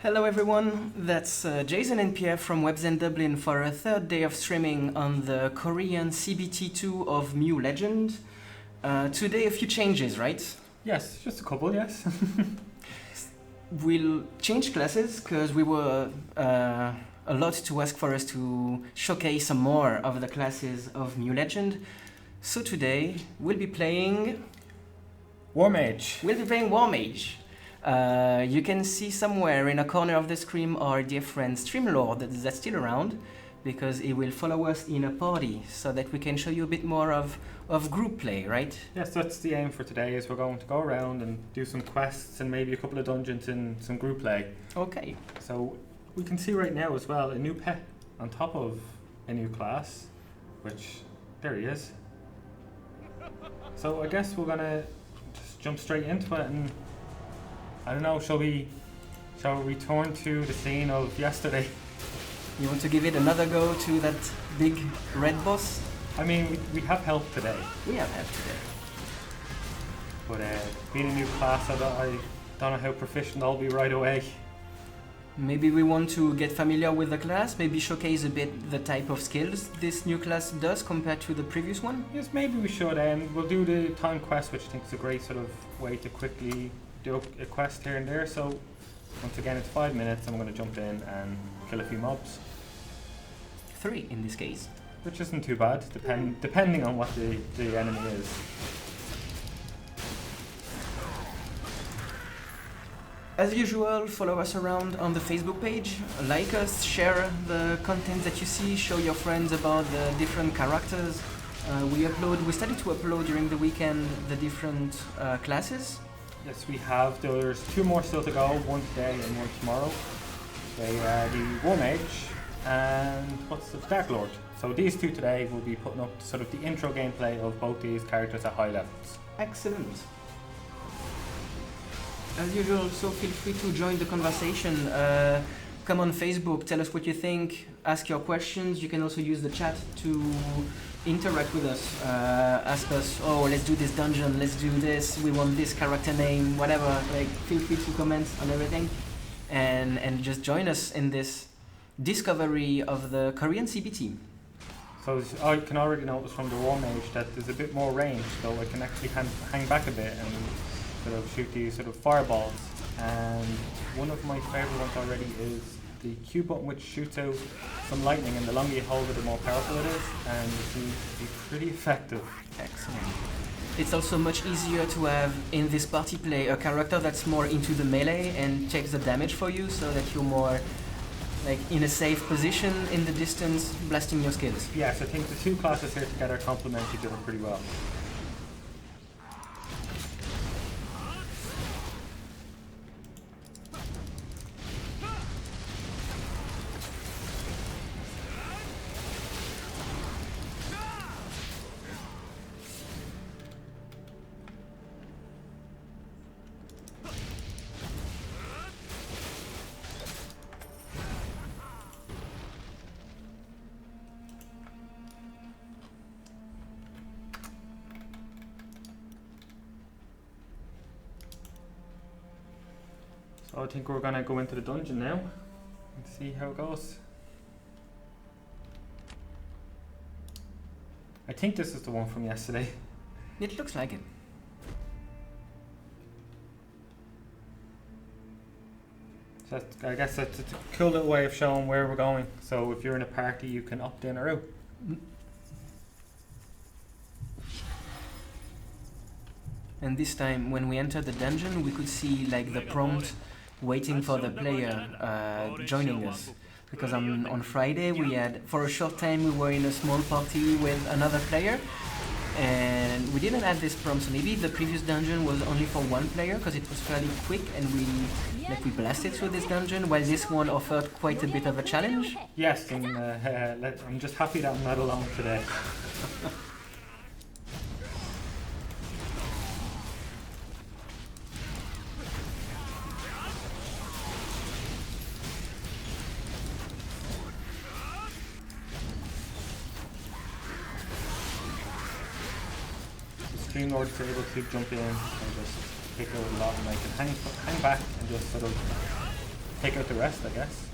Hello everyone, that's Jason and Pierre from WEBZEN Dublin for a third day of streaming on the Korean CBT 2 of WEBZEN. Today a few changes, right? Yes, just a couple, yes. We'll change classes because we were a lot to ask for us to showcase some more of the classes of WEBZEN. So today we'll be playing... War Mage. We'll be playing War Mage. You can see somewhere in a corner of the screen our dear friend Streamlord that's still around, because he will follow us in a party so that we can show you a bit more of group play, right? Yes, that's the aim for today, is we're going to go around and do some quests and maybe a couple of dungeons and some group play. Okay. So we can see right now as well a new pet on top of a new class, which, there he is. So I guess we're gonna just jump straight into it, and I don't know, shall we return to the scene of yesterday? You want to give it another go to that big red boss? I mean, we have help today. We have help today. But being a new class, I don't know how proficient I'll be right away. Maybe we want to get familiar with the class, maybe showcase a bit the type of skills this new class does compared to the previous one? Yes, maybe we should. We'll do the time quest, which I think is a great sort of way to quickly do a quest here and there. So once again, it's 5 minutes. I'm going to jump in and kill a few mobs. 3 in this case. Which isn't too bad, depending on what the enemy is. As usual, follow us around on the Facebook page, like us, share the content that you see, show your friends about the different characters. We started to upload during the weekend the different classes. Yes, we have. There's 2 more still to go, one today and one tomorrow. They are the War Mage and what's the Dark Lord. So these 2 today will be putting up sort of the intro gameplay of both these characters at high levels. Excellent. As usual, so feel free to join the conversation. Come on Facebook, tell us what you think, ask your questions. You can also use the chat to interact with us. Ask us, oh, let's do this dungeon, let's do this, we want this character name, whatever. Like, feel free to comment on everything and just join us in this discovery of the Korean CBT. So I can already notice from the War Mage that there's a bit more range, so I can actually hang back a bit and sort of shoot these sort of fireballs. And one of my favourite ones already is the Q button, which shoots out some lightning, and the longer you hold it, the more powerful it is, and it seems to be pretty effective. Excellent. It's also much easier to have in this party play a character that's more into the melee and takes the damage for you, so that you're more like in a safe position in the distance, blasting your skills. Yes, I think the 2 classes here together complement each other pretty well. So I think we're going to go into the dungeon now and see how it goes. I think this is the one from yesterday. It looks like it. So I guess that's a cool little way of showing where we're going. So if you're in a party, you can opt in or out. And this time, when we entered the dungeon, we could see like the prompt waiting for the player joining us. Because on Friday, for a short time, we were in a small party with another player, and we didn't add this prompt. So maybe the previous dungeon was only for 1 player because it was fairly quick, and we blasted through this dungeon, while this one offered quite a bit of a challenge. Yes, and I'm just happy that I'm not alone today. Streamlord is able to jump in and just pick out a lot, and I can hang back and just sort of take out the rest, I guess.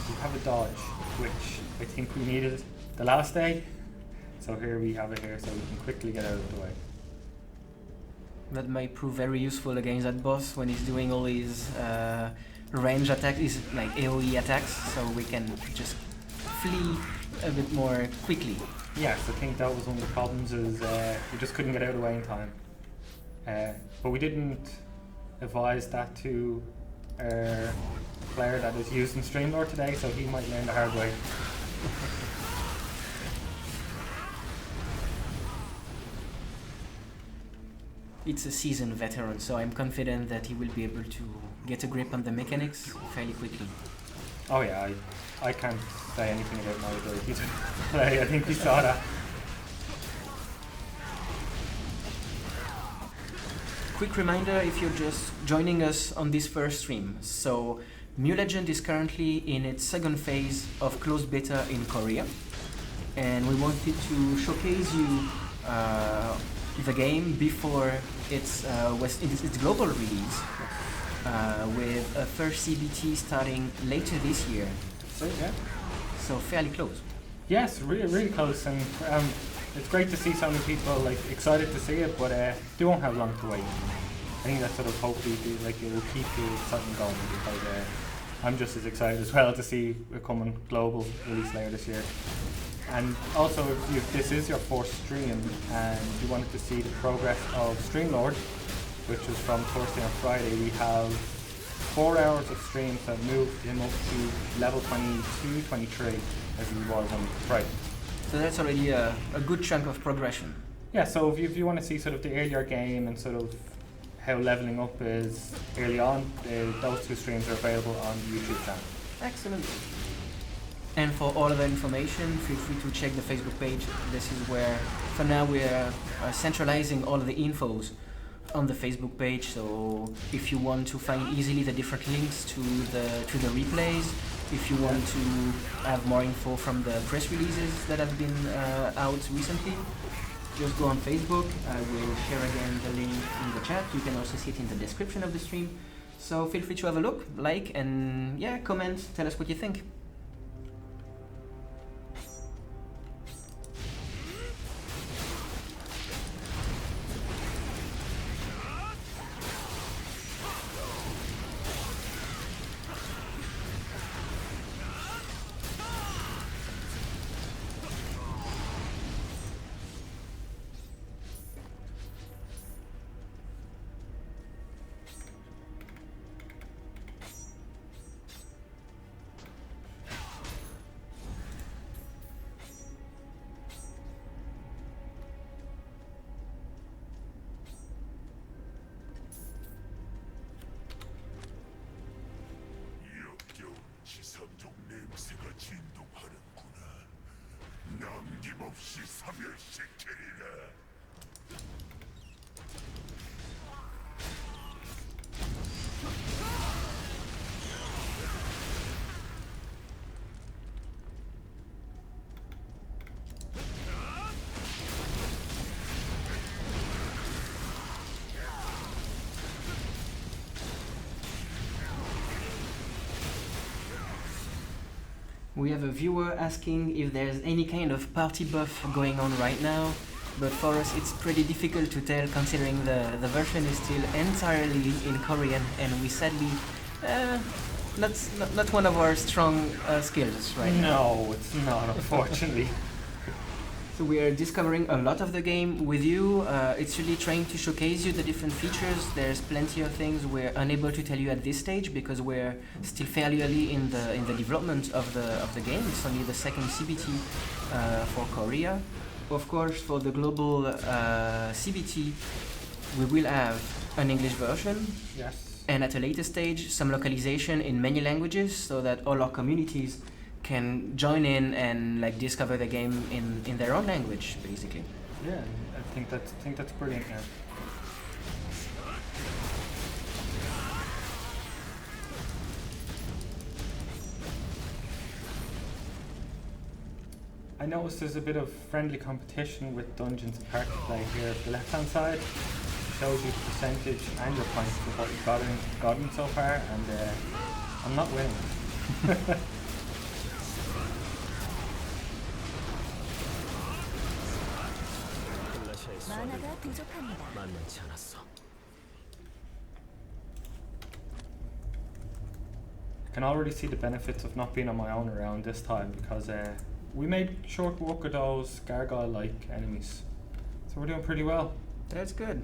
We have a dodge, which I think we needed the last day. So here we have it here, so we can quickly get out of the way. That might prove very useful against that boss when he's doing all his range attacks, his like AoE attacks, so we can just flee a bit more quickly. Yes, I think that was one of the problems, is we just couldn't get out of the way in time. But we didn't advise that to our player that is using Streamlord today, so he might learn the hard way. It's a seasoned veteran, so I'm confident that he will be able to get a grip on the mechanics fairly quickly. Oh yeah, I can't say anything about my ability to play. I think we saw that. Quick reminder if you're just joining us on this first stream. So MMORPG is currently in its second phase of closed beta in Korea, and we wanted to showcase you the game before its global release, with a first CBT starting later this year. So yeah. So fairly close. Yes, really close, and it's great to see so many people like excited to see it, but they won't have long to wait. I think that sort of hopefully it will keep the excitement going, because I'm just as excited as well to see it coming global release later this year. And also, if this is your fourth stream and you wanted to see the progress of Streamlord, which was from Thursday and Friday, we have 4 hours of streams that moved him up to level 22, 23 as he was on Friday. So that's already a good chunk of progression. Yeah, so if you want to see sort of the earlier game and sort of how leveling up is early on, those 2 streams are available on the YouTube channel. Excellent. And for all other information, feel free to check the Facebook page. This is where, for now, we're centralizing all of the infos on the Facebook page. So if you want to find easily the different links to the replays, if you want to have more info from the press releases that have been out recently, just go on Facebook. I will share again the link in the chat. You can also see it in the description of the stream. So feel free to have a look, like, and yeah, comment, tell us what you think. We have a viewer asking if there's any kind of party buff going on right now, but for us it's pretty difficult to tell considering the version is still entirely in Korean, and we sadly, that's not one of our strong skills right now. No, it's not, unfortunately. So we are discovering a lot of the game with you. It's really trying to showcase you the different features. There's plenty of things we're unable to tell you at this stage because we're still fairly early in the development of the game. It's only the second CBT for Korea. Of course, for the global CBT, we will have an English version. Yes. And at a later stage, some localization in many languages so that all our communities can join in and like discover the game in their own language, basically. Yeah, I think that's brilliant. Yeah. I noticed there's a bit of friendly competition with Dungeons and Party Play here. The left hand side shows you the percentage and your points of what you've gotten so far, and I'm not winning. 만화가 부족합니다. 만만치 않았어. I can already see the benefits of not being on my own around this time, because we made short work of those gargoyle-like enemies. So we're doing pretty well. That's good.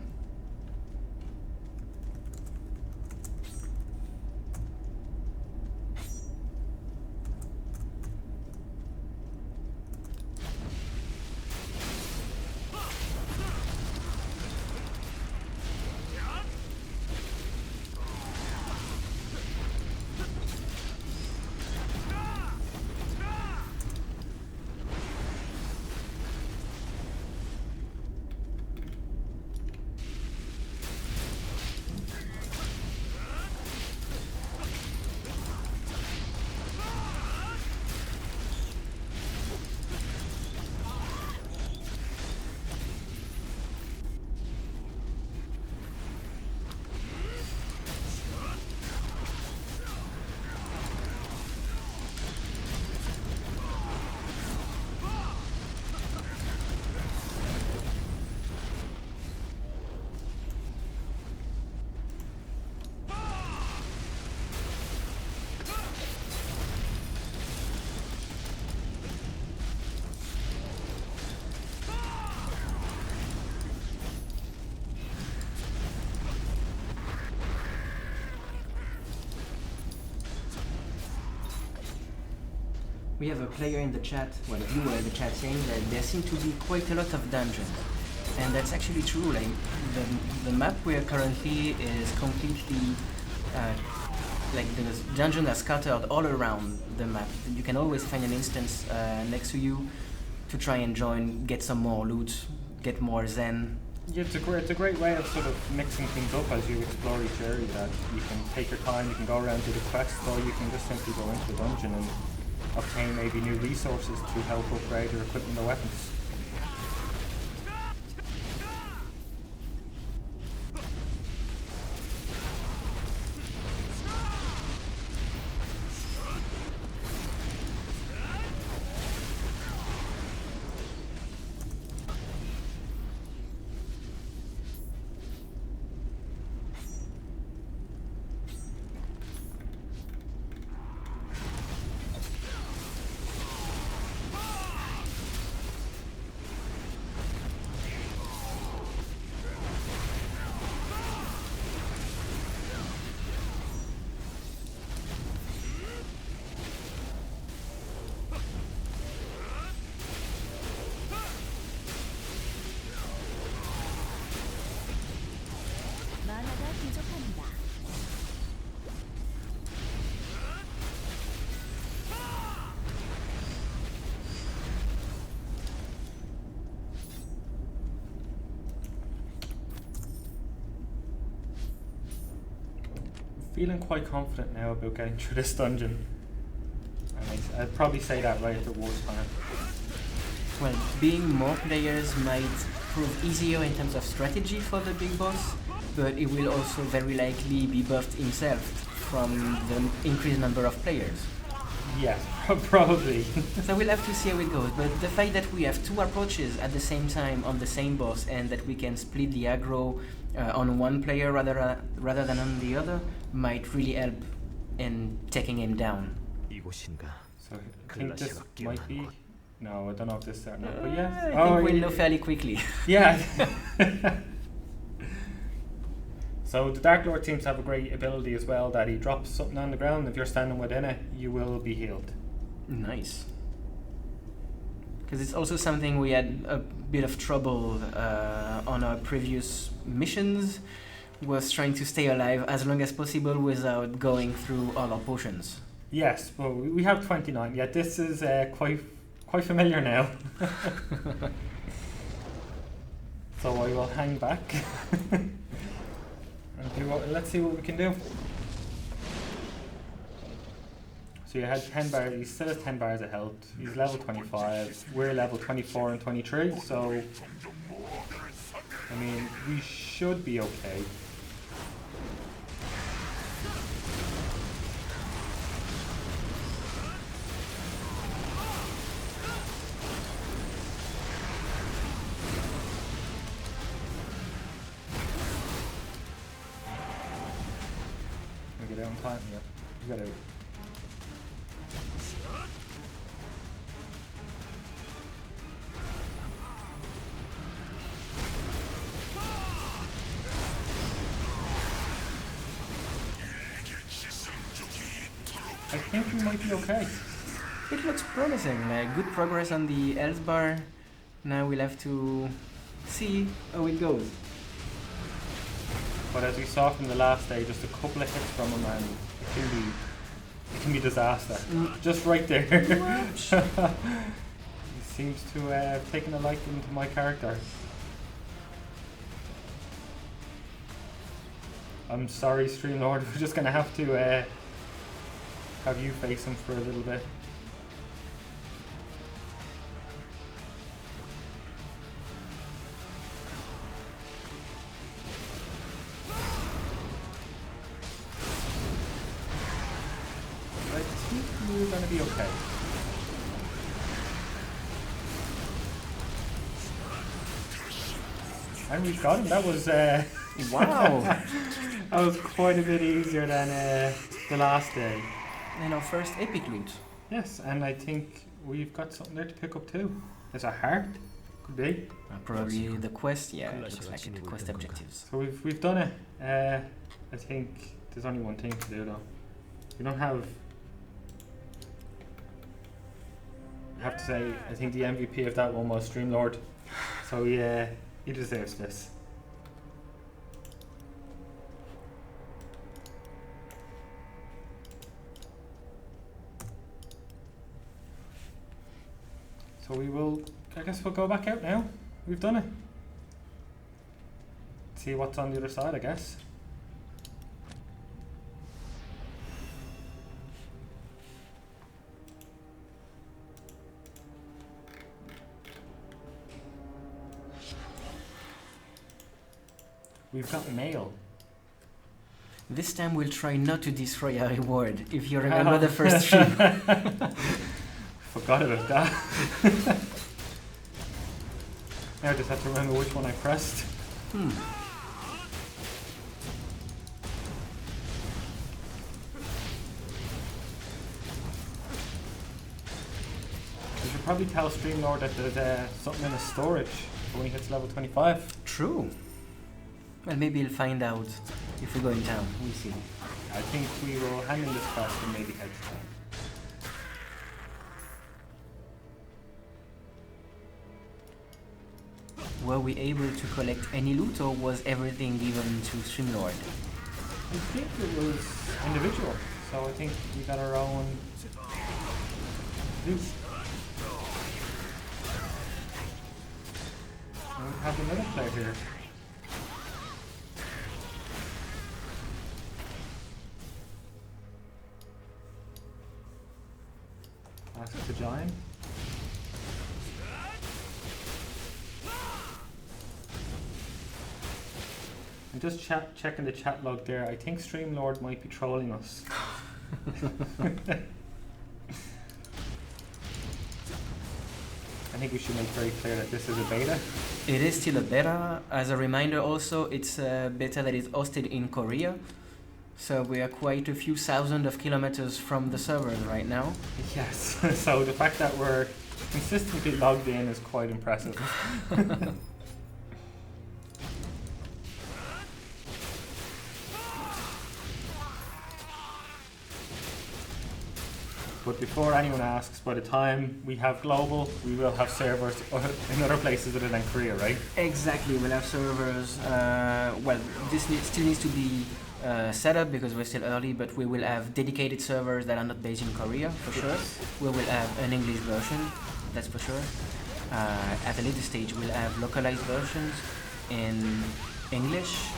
We have a player in the chat, well, a viewer in the chat saying that there seem to be quite a lot of dungeons. And that's actually true. Like the map we are currently is completely like the dungeons are scattered all around the map. You can always find an instance next to you to try and join, get some more loot, get more Zen. Yeah, it's a great way of sort of mixing things up as you explore each area. That you can take your time, you can go around do the quests, or you can just simply go into the dungeon and obtain maybe new resources to help upgrade your equipment or weapons. 만화가 부족합니다. Feeling quite confident now about getting through this dungeon. And I'd probably say that right at the worst time. Well, being more players might prove easier in terms of strategy for the big boss, but it will also very likely be buffed himself from the increased number of players. Yes, probably. So we'll have to see how it goes, but the fact that we have two approaches at the same time on the same boss and that we can split the aggro on one player rather than on the other might really help in taking him down. 이곳인가? So I think this might be... No, I don't know if this is or not, but yes. I think we'll know fairly quickly. Yeah. So the Dark Lord seems to have a great ability as well, that he drops something on the ground. If you're standing within it, you will be healed. Nice. Because it's also something we had a bit of trouble on our previous missions, was trying to stay alive as long as possible without going through all our potions. Yes, well, we have 29. Yeah, this is quite familiar now. So I will hang back and let's see what we can do. So So you had 10 bars, he still has 10 bars of health. He's level 25, we're level 24 and 23, so I mean, we should be okay. We get out on time, yeah. We got out. I think we might be okay. It looks promising, like good progress on the health bar. Now we'll have to see how it goes. But as we saw from the last day, just a couple of hits from him and it can be disaster. Just right there. He seems to have taken a liking to my character. I'm sorry, Streamlord, we're just gonna have to have you face him for a little bit. I think we're gonna be okay. And we've got him. That was Wow! that was quite a bit easier than the last day. And our first epic loot. Yes, and I think we've got something there to pick up too. There's a heart. Could be. Probably the quest, yeah, it looks like it, quest objectives. So we've done it. I think there's only one thing to do though. We don't have. I have to say, I think the MVP of that one was Streamlord. So yeah, he deserves this. So we will, I guess we'll go back out now. We've done it. See what's on the other side, I guess. We've got mail. This time we'll try not to destroy our reward, if you remember the first stream. Forgot about that. Now I just have to remember which one I pressed. You should probably tell Streamlord that there's something in his storage for when he hits level 25. True. Well, maybe he'll find out if we go in town. We'll see. I think we will hand him this quest and maybe head to town. Were we able to collect any loot, or was everything given to Streamlord? I think it was individual, so I think we got our own loot. And we have another player here. Ask the giant. I'm just checking the chat log there. I think Streamlord might be trolling us. I think we should make very clear that this is a beta. It is still a beta. As a reminder also, it's a beta that is hosted in Korea. So we are quite a few thousand of kilometers from the servers right now. Yes, so the fact that we're consistently logged in is quite impressive. But before anyone asks, by the time we have global, we will have servers in other places other than Korea, right? Exactly, we'll have servers. Well, this still needs to be set up because we're still early, but we will have dedicated servers that are not based in Korea, for sure. We will have an English version, that's for sure. At a later stage, we'll have localized versions in English,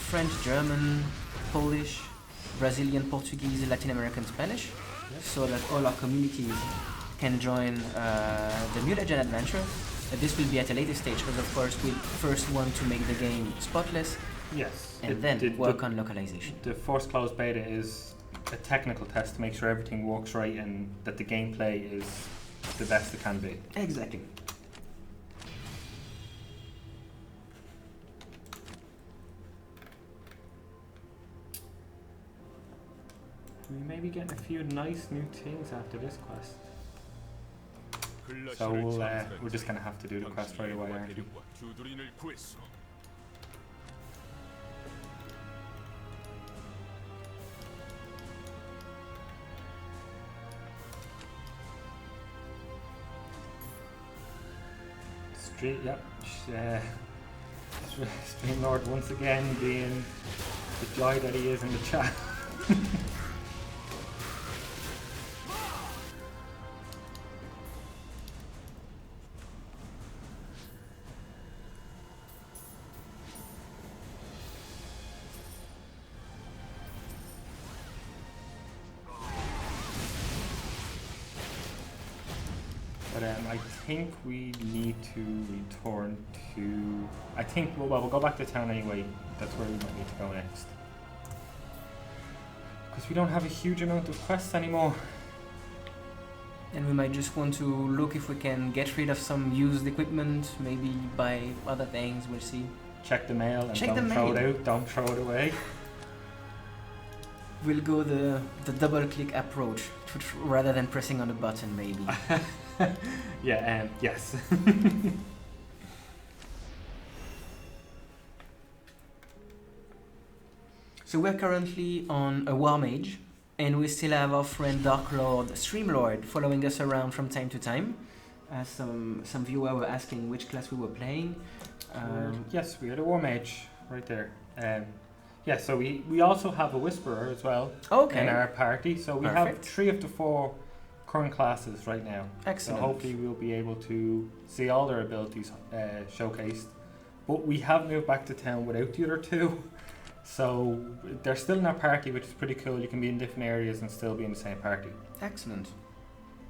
French, German, Polish, Brazilian, Portuguese, Latin American, Spanish. so that all our communities can join the New Legend adventure. This will be at a later stage because of course we first want to make the game spotless Yes. and then work on localization. The first closed beta is a technical test to make sure everything works right and that the gameplay is the best it can be. Exactly. We may be getting a few nice new things after this quest. So we're just going to have to do the quest right away, aren't we? Yep. Stream Lord once again being the joy that he is in the chat. But I think we need to return to... I think, well, we'll go back to town anyway. That's where we might need to go next. Because we don't have a huge amount of quests anymore. And we might just want to look if we can get rid of some used equipment, maybe buy other things, we'll see. Check the mail and Check don't throw it out, don't throw it away. We'll go the double click approach rather than pressing on a button maybe. Yeah, yes. So we're currently on a War Mage, and we still have our friend Dark Lord Streamlord following us around from time to time. As some viewer were asking which class we were playing. Yes, we had a War Mage right there. Yeah, so we also have a Whisperer as well in our party. So we have 3 of the 4 current classes right now. Excellent. So hopefully we'll be able to see all their abilities showcased. But we have moved back to town without the other 2. So they're still in our party, which is pretty cool. You can be in different areas and still be in the same party. Excellent.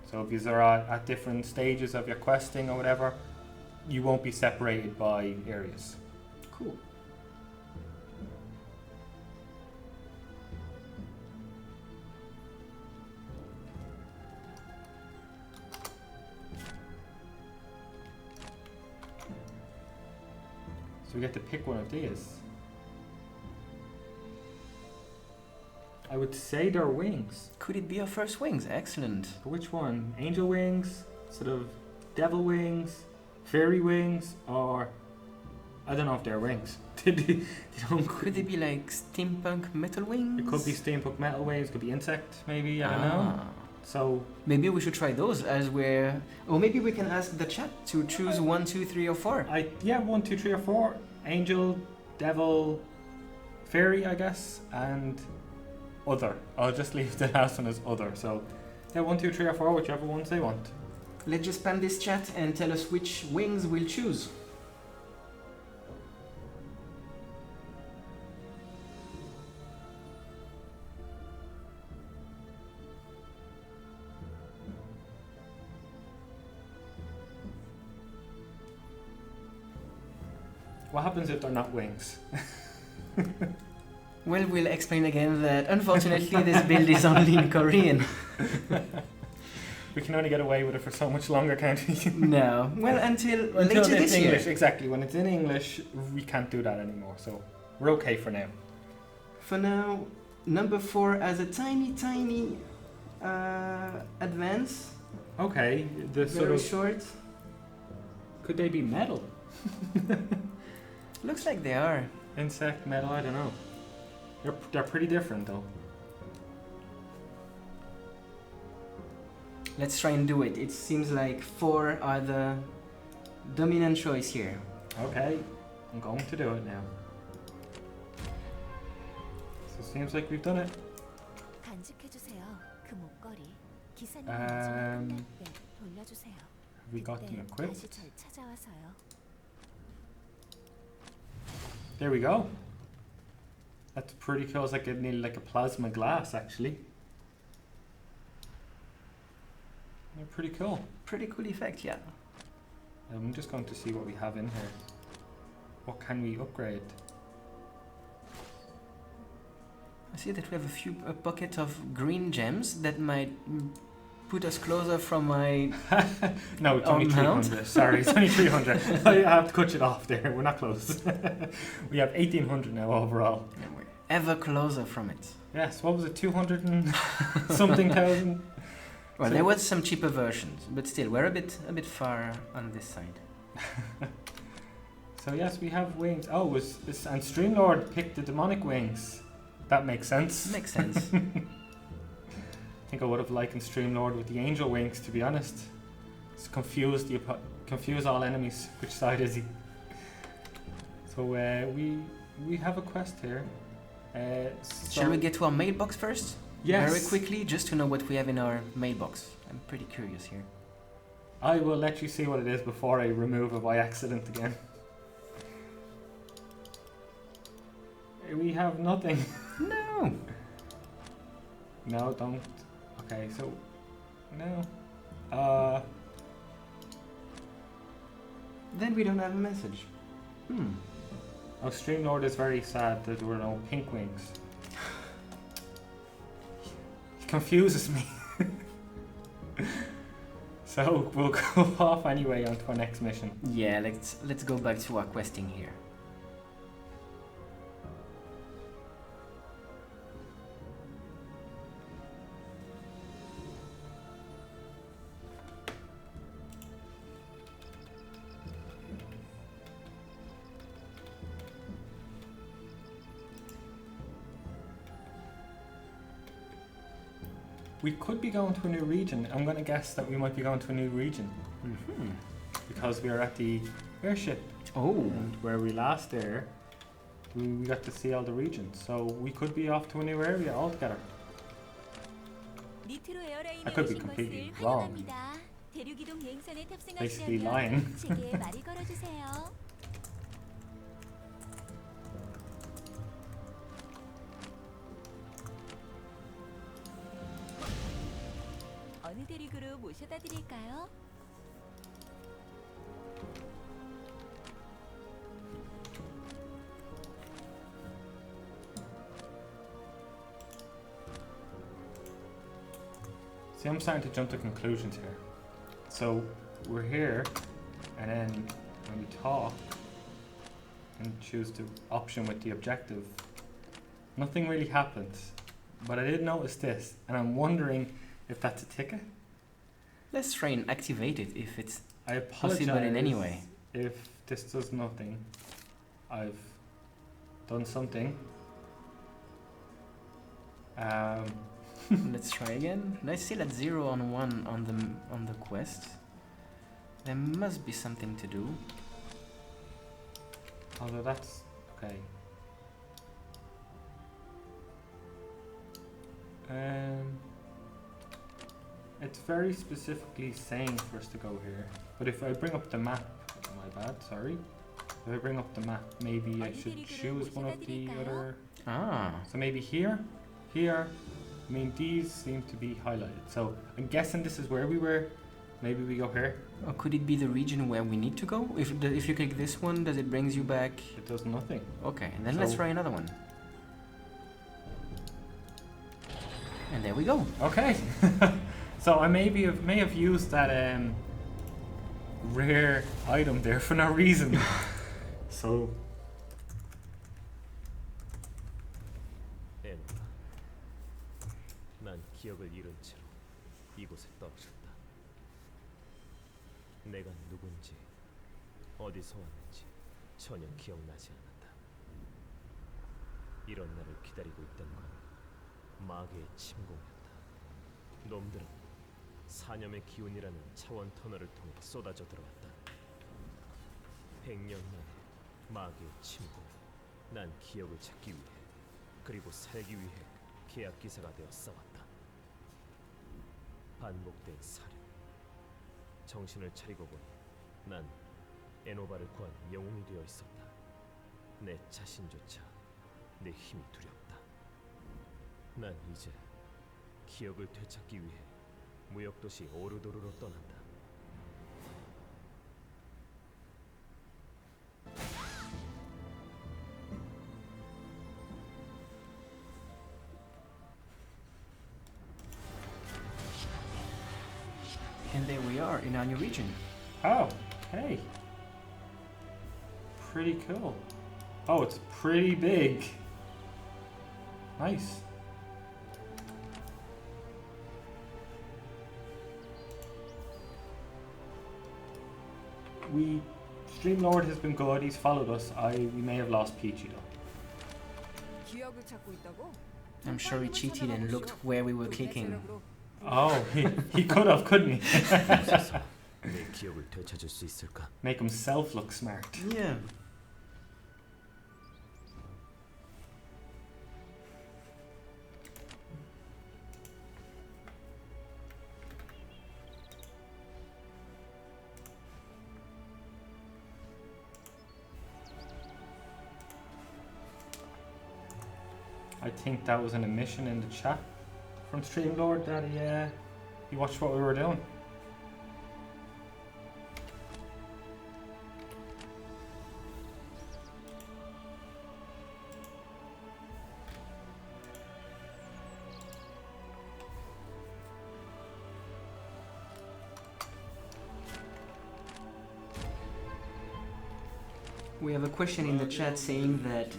So if you are at different stages of your questing or whatever, you won't be separated by areas. Cool. So we get to pick one of these. I would say they're wings. Could it be our first wings? Excellent. But which one? Angel wings, sort of devil wings, fairy wings, or I don't know if they're wings. Could they be like steampunk metal wings? It could be steampunk metal wings, could be insect maybe, I don't know. So maybe we should try those as we're... Or maybe we can ask the chat to choose 1, 2, 3 or 4. Yeah, 1, 2, 3 or 4. Angel, devil, fairy I guess, and other. I'll just leave the last one as other. So yeah, 1, 2, 3 or 4, whichever ones they want. Let's just spam this chat and tell us which wings we'll choose. What happens if they're not wings? Well, we'll explain again that unfortunately this build is only in Korean. We can only get away with it for so much longer, can't we? No. Well, until later it's this English, year. exactly. When it's in English, we can't do that anymore. So we're okay for now. For now, number 4 has a tiny advance. Okay, the Very sort of short. could they be metal? Looks like they are. Insect, metal, I don't know. They're pretty different though. Let's try and do it. It seems like 4 are the dominant choice here. Okay, I'm going to do it now. So it seems like we've done it. Have we got them equipped? There we go. That's pretty cool. It's like nearly like a plasma glass actually. They're pretty cool. Pretty cool effect, yeah. I'm just going to see what we have in here. What can we upgrade? I see that we have a pocket of green gems that might put us closer from my No, it's only mount. 300. Sorry, it's only 300. I have to cut it off there. We're not close. We have 1800 now overall. And we're ever closer from it. Yes, what was it? 200 and something thousand? Well, So- there was some cheaper versions, but still, we're a bit far on this side. So yes, we have wings. Oh, and Streamlord picked the demonic wings. That makes sense. Makes sense. I think I would have likened Streamlord with the angel wings, to be honest. Just confuse all enemies. Which side is he? So we have a quest here. Shall we get to our mailbox first? Yes. Very quickly, just to know what we have in our mailbox. I'm pretty curious here. I will let you see what it is before I remove it by accident again. We have nothing. No! No, don't. Okay, so no. Then we don't have a message. Oh, Streamlord is very sad that there were no pink wings. He confuses me. So we'll go off anyway onto our next mission. Yeah, let's go back to our questing here. We could be going to a new region. I'm going to guess that we might be going to a new region because we are at the airship. Oh, And where we last there, we got to see all the regions. So we could be off to a new area altogether. I could be completely wrong. Basically lying. 어느 대륙으로 모셔다 드릴까요? See, I'm starting to jump to conclusions here. So we're here, and then when we talk and choose the option with the objective, nothing really happens. But I did notice this, and I'm wondering if that's a ticket. let's try and activate it if it's I apologize possible in any way. if this does nothing. I've done something. Let's try again. Let's still at 0 on 1 on the quest. There must be something to do. Although that's okay. It's very specifically saying for us to go here. But if I bring up the map, my bad, sorry. If I bring up the map, maybe I should choose one of the other. Ah, So maybe here, here. I mean, these seem to be highlighted. So I'm guessing this is where we were. Maybe we go here. or could it be the region where we need to go? If you click this one, does it brings you back? It does nothing. Okay, then let's So- try another one. And there we go. Okay. So I may have used that rare item there for no reason. So 엠마, 난 기억을 잃은 채로 이곳에 떨어졌다. 내가 누군지, 어디서 왔는지 전혀 기억나지 않는다. 이런 날을 기다리고 있던 건 마계의 침공이었다. 놈들은 사념의 기운이라는 차원 터널을 통해 쏟아져 들어왔다. 100년 만에 마계의 침공. 난 기억을 찾기 위해 그리고 살기 위해 계약 기사가 되어 싸웠다. 반복된 사령. 정신을 차리고 보니 난 에노바를 구한 영웅이 되어 있었다. 내 자신조차 내 힘이 두렵다. 난 이제 기억을 되찾기 위해 무역 도시 오르도르로 떠난다. And there we are in our new region. Oh, hey. Pretty cool. Oh, it's pretty big. Nice. Streamlord has been good. He's followed us. We may have lost Peachy though. 기억을 찾고 있다고? I'm sure he cheated and looked where we were clicking. Oh, he could have, couldn't he? 내 기억을 되찾을 수 있을까? Make himself look smart. Yeah. I think that was an admission in the chat from Streamlord that he watched what we were doing. We have a question in the chat saying that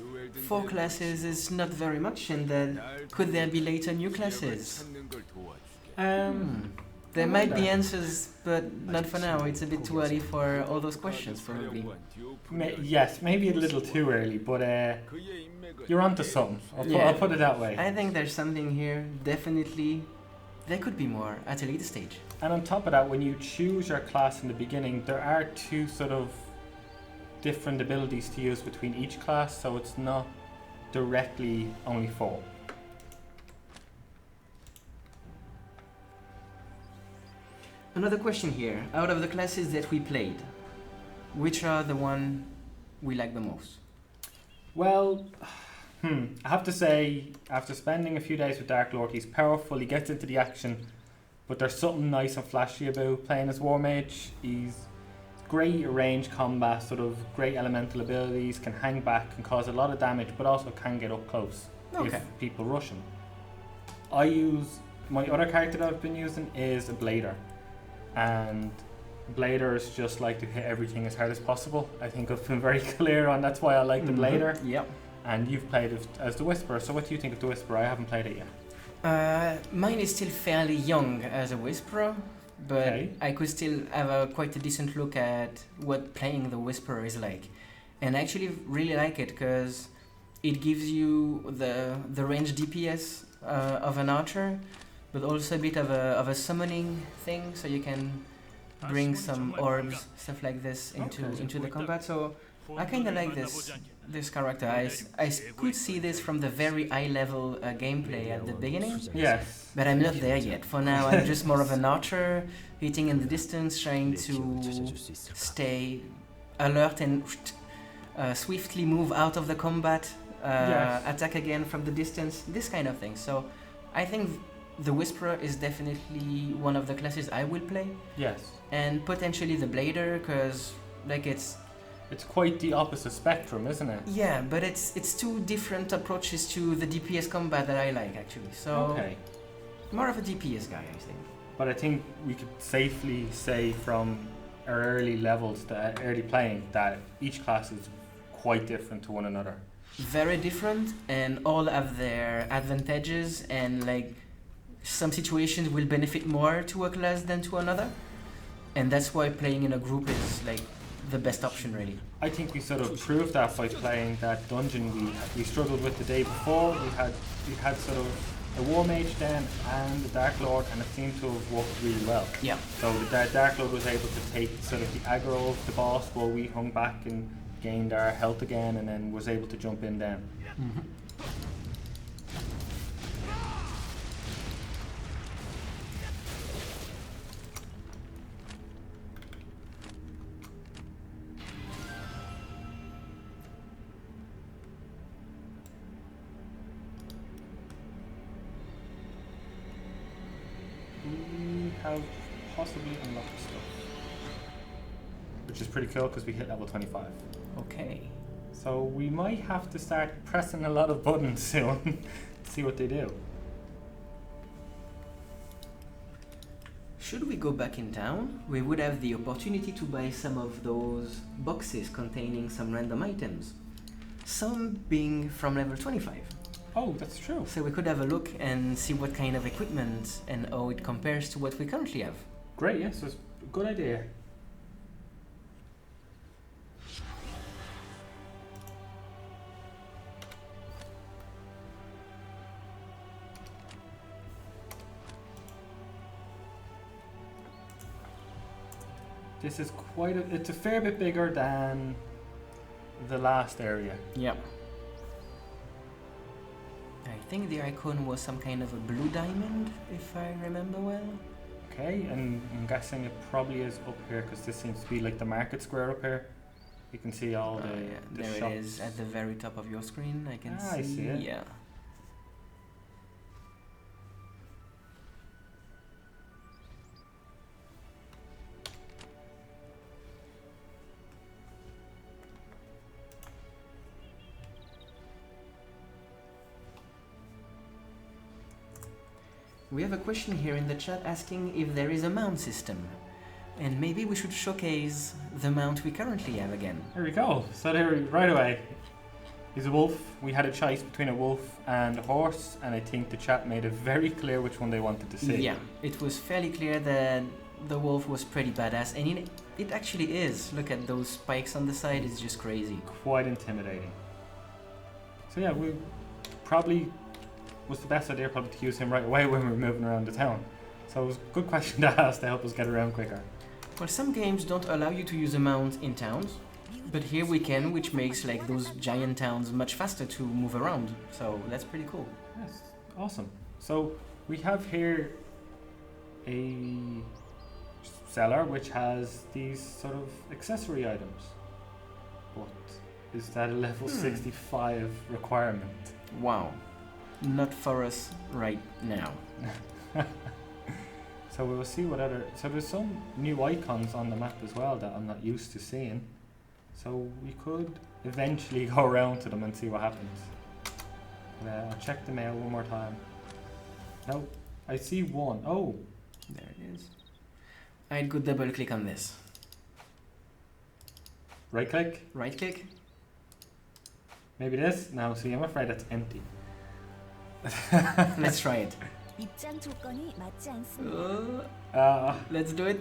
4 classes is not very much, and that could there be later new classes? There might be answers, but not for now. It's a bit too early for all those questions, probably. Yes, maybe a little too early, but you're onto something. I'll put it that way. I think there's something here. Definitely, there could be more at a later stage. And on top of that, when you choose your class in the beginning, there are 2 sort of different abilities to use between each class, so it's not directly only 4. Another question here. Out of the classes that we played, which are the one we like the most? Well, I have to say, after spending a few days with Dark Lord, he's powerful, he gets into the action, but there's something nice and flashy about playing as War Mage. He's great range combat, sort of great elemental abilities, can hang back, can cause a lot of damage, but also can get up close if people rush him. My other character that I've been using is a Blader, and Bladers just like to hit everything as hard as possible. I think I've been very clear on that's why I like the Blader. Yep. And you've played it as the Whisperer, so what do you think of the Whisperer? I haven't played it yet. Mine is still fairly young as a Whisperer, but Okay. I could still have quite a decent look at what playing the Whisperer is like. And I actually really like it because it gives you the range DPS of an archer, but also a bit of a summoning thing, so you can bring some orbs, stuff like this into the combat. So I kind of like this character. I could see this from the very high level gameplay at the beginning. Yes. But I'm not there yet. For now, I'm just more of an archer, hitting in the distance, trying to stay alert and swiftly move out of the combat, attack again from the distance, this kind of thing. So I think the Whisperer is definitely one of the classes I will play. Yes. And potentially the Blader, because like it's quite the opposite spectrum, isn't it? yeah, but it's 2 different approaches to the DPS combat that I like actually. So Okay. more of a DPS guy, I think. But I think we could safely say from our early levels, that early playing, that each class is quite different to one another. Very different, and all have their advantages, and like some situations will benefit more to a class than to another, and that's why playing in a group is like the best option really. I think we sort of proved that by playing that dungeon we struggled with the day before. We had sort of a War Mage then and the Dark Lord, and it seemed to have worked really well. Yeah. So the Dark Lord was able to take sort of the aggro of the boss while we hung back and gained our health again, and then was able to jump in then. Mm-hmm. We have possibly unlocked stuff. Which is pretty cool because we hit level 25. Okay. So we might have to start pressing a lot of buttons soon to see what they do. Should we go back in town, we would have the opportunity to buy some of those boxes containing some random items. Some being from level 25. Oh, that's true. So we could have a look and see what kind of equipment and how it compares to what we currently have. Great, yes, that's a good idea. This is it's a fair bit bigger than the last area. Yeah. I think the icon was some kind of a blue diamond, if I remember well. Okay, and I'm guessing it probably is up here because this seems to be like the market square up here. You can see all the there shops. it is at the very top of your screen. I can see. I see it. Yeah. We have a question here in the chat asking if there is a mount system. And maybe we should showcase the mount we currently have again. There we go. So there, right away, he's a wolf. We had a choice between a wolf and a horse, and I think the chat made it very clear which one they wanted to see. Yeah, it was fairly clear that the wolf was pretty badass, and it actually is. Look at those spikes on the side, it's just crazy. Quite intimidating. So yeah, we probably was the best idea probably to use him right away when we were moving around the town. So it was a good question to ask to help us get around quicker. Well, some games don't allow you to use a mount in towns, but here we can, which makes like those giant towns much faster to move around. So that's pretty cool. Yes, awesome. So we have here a seller which has these sort of accessory items. But is that a level 65 requirement? Wow. Not for us right now. So we will see what other. So there's some new icons on the map as well that I'm not used to seeing. So we could eventually go around to them and see what happens. I'll check the mail one more time. No, I see one. Oh, There it is. I'd go double click on this. right click. Right click. Maybe this. No, see, I'm afraid that's empty. Let's try it. 입장 조건이 맞지 않습니다. Let's do it.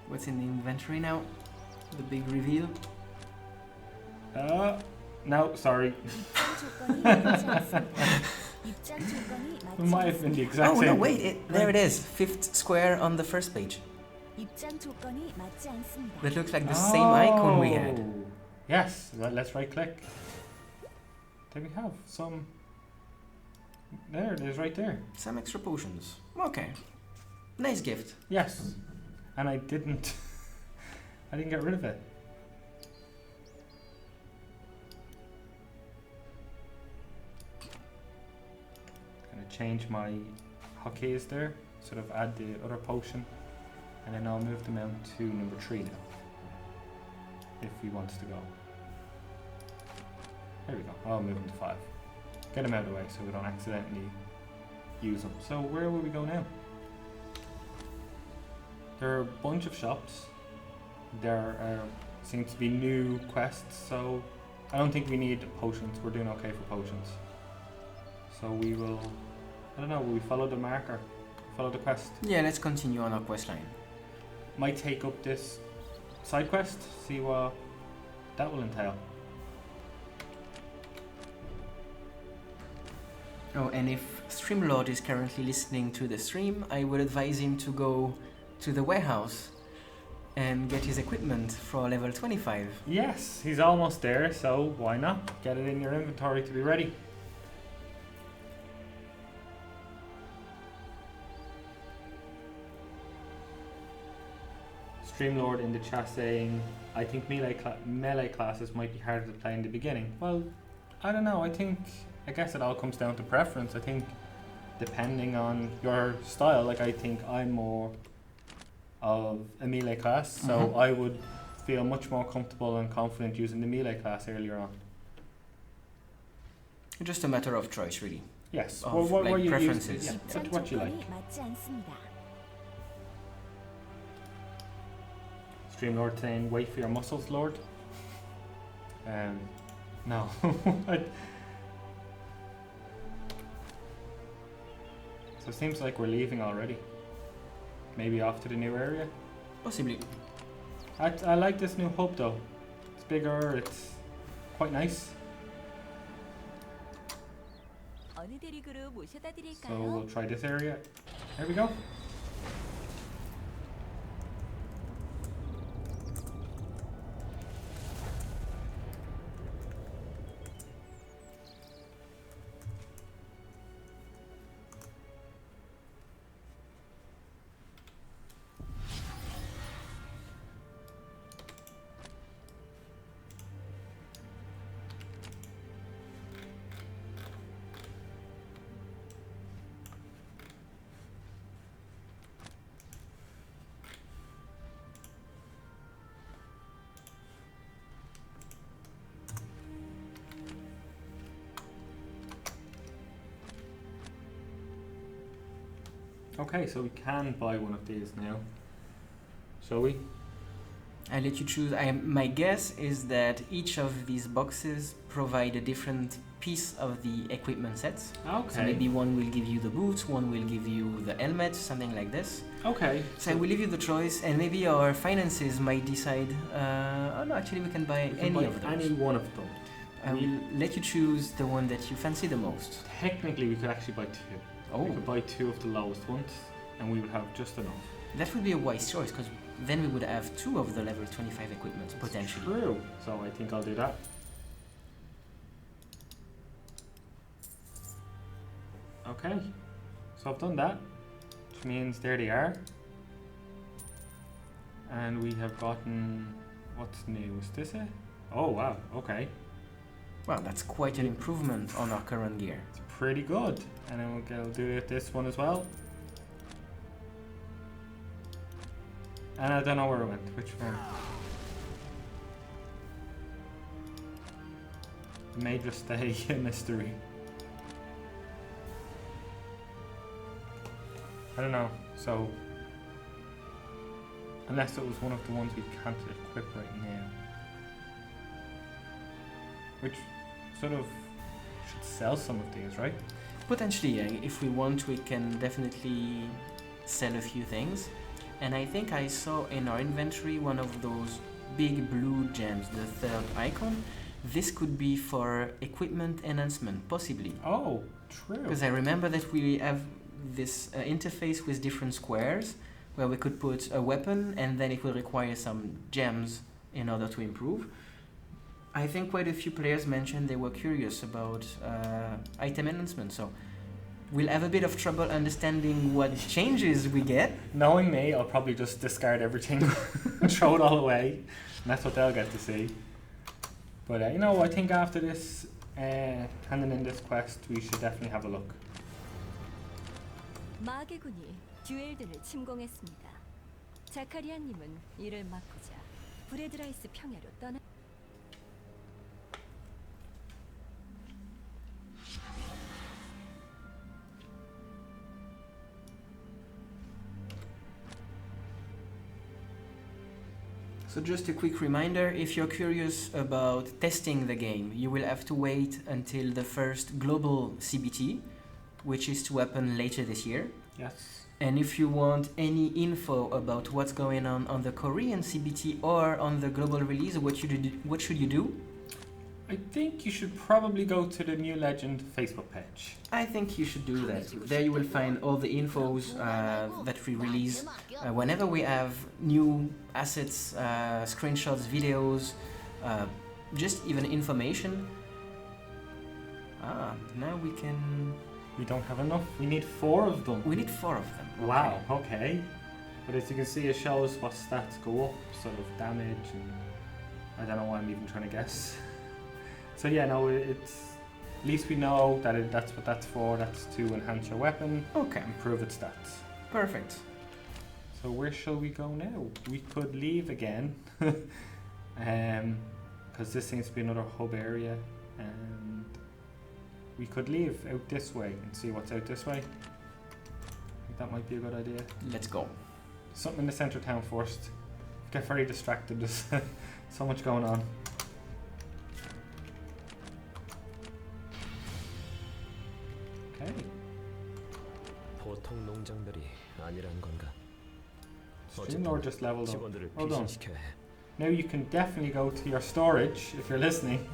What's in the inventory now? The big reveal. No, sorry. 입장 조건이 맞지 않습니다. 입장 조건이 It 맞지 might have been the 않습니다. exact Oh same. no, wait, there it is. Fifth square on the first page. 입장 조건이 맞지 않습니다. That looks like the same icon we had. Oh, yes, let's right click. There we have some. There it is, right there. Some extra potions. Okay. Nice gift. Yes, and I didn't. I didn't get rid of it. Gonna change my hotkeys there. Sort of add the other potion, and then I'll move them out to number 3 now. If he wants to go. There we go. I'll move him to 5. Get him out of the way so we don't accidentally use them. So where will we go now? There are a bunch of shops. There seems to be new quests, so I don't think we need potions. We're doing okay for potions. So we will, I don't know, will we follow the marker? Follow the quest? Yeah, let's continue on our quest line. Might take up this side quest, see what that will entail. Oh, and if Streamlord is currently listening to the stream, I would advise him to go to the warehouse and get his equipment for level 25. Yes, he's almost there, so why not? Get it in your inventory to be ready. Streamlord in the chat saying, I think melee classes might be harder to play in the beginning. Well, I don't know, I guess it all comes down to preference. I think depending on your style. Like I think I'm more of a melee class, so I would feel much more comfortable and confident using the melee class earlier on. Just a matter of choice, really. Yes, Of, what like, you preferences. use, 입장 what you like. 조건이 맞지 않습니다. Stream Lord saying, wait for your muscles, Lord. No. So it seems like we're leaving already. Maybe off to the new area. Possibly. I like this new hub though. It's bigger, it's quite nice. 어느 대륙으로 모셔다 So 드릴까요? we'll try this area. There we go. Okay, so we can buy one of these now. Shall we? I'll let you choose. My guess is that each of these boxes provide a different piece of the equipment sets. Okay. So maybe one will give you the boots, one will give you the helmet, something like this. Okay. So I will leave you the choice, and maybe our finances might decide. Oh no, actually we can buy any of those. Any one of them. I will let you choose the one that you fancy the most. Technically, we could actually buy two. Oh, We could buy two of the lowest ones, and we would have just enough. that would be a wise choice, because then we would have two of the level 25 equipment potentially. True. So I think I'll do that. Okay. So I've done that, which means there they are. And we have gotten, what's new? Is this it? Oh wow. Okay. Well, that's quite an improvement on our current gear. It's pretty good. And then we'll do this one as well. And I don't know where it went. Which one? It may just stay a mystery. I don't know. So, unless it was one of the ones we can't equip right now, which sort of should sell some of these, right? Potentially, yeah, if we want, we can definitely sell a few things. And I think I saw in our inventory one of those big blue gems, the third icon. This could be for equipment enhancement, possibly. Oh, true. Because I remember that we have this interface with different squares where we could put a weapon and then it will require some gems in order to improve. I think quite a few players mentioned they were curious about item enhancement, so we'll have a bit of trouble understanding what changes we get. Knowing me, I'll probably just discard everything, throw it all away, and that's what they'll get to see. But you know, I think after this, handing in this quest, we should definitely have a look. 마계군이 듀엘든을 침공했습니다. 자카리아님은 이를 막고자 브레드라이스 평야로 떠나. So just a quick reminder, if you're curious about testing the game, you will have to wait until the first global CBT, which is to happen later this year. Yes. And if you want any info about what's going on the Korean CBT or on the global release, what should you do? I think you should probably go to the New Legend Facebook page. I think you should do that. There you will find all the infos that we release whenever we have new assets, screenshots, videos, just even information. Now we can... We don't have enough. We need 4 of them. We need 4 of them. Wow, okay. But as you can see, it shows what stats go up, sort of damage, and I don't know why I'm even trying to guess. So yeah, no, it's At least we know that that's what that's for. That's to enhance your weapon, Okay, improve its stats. perfect. So where shall we go now? We could leave again, because this seems to be another hub area, and we could leave out this way and see what's out this way. I think that might be a good idea. Let's go. Something in the centre of town first. Get very distracted. There's so much going on. Okay. 보통 농장들이 아니란 건가? Streamlord just leveled up. 직원들을 Hold on. 피신시켜야 해. Now you can definitely go to your storage if you're listening.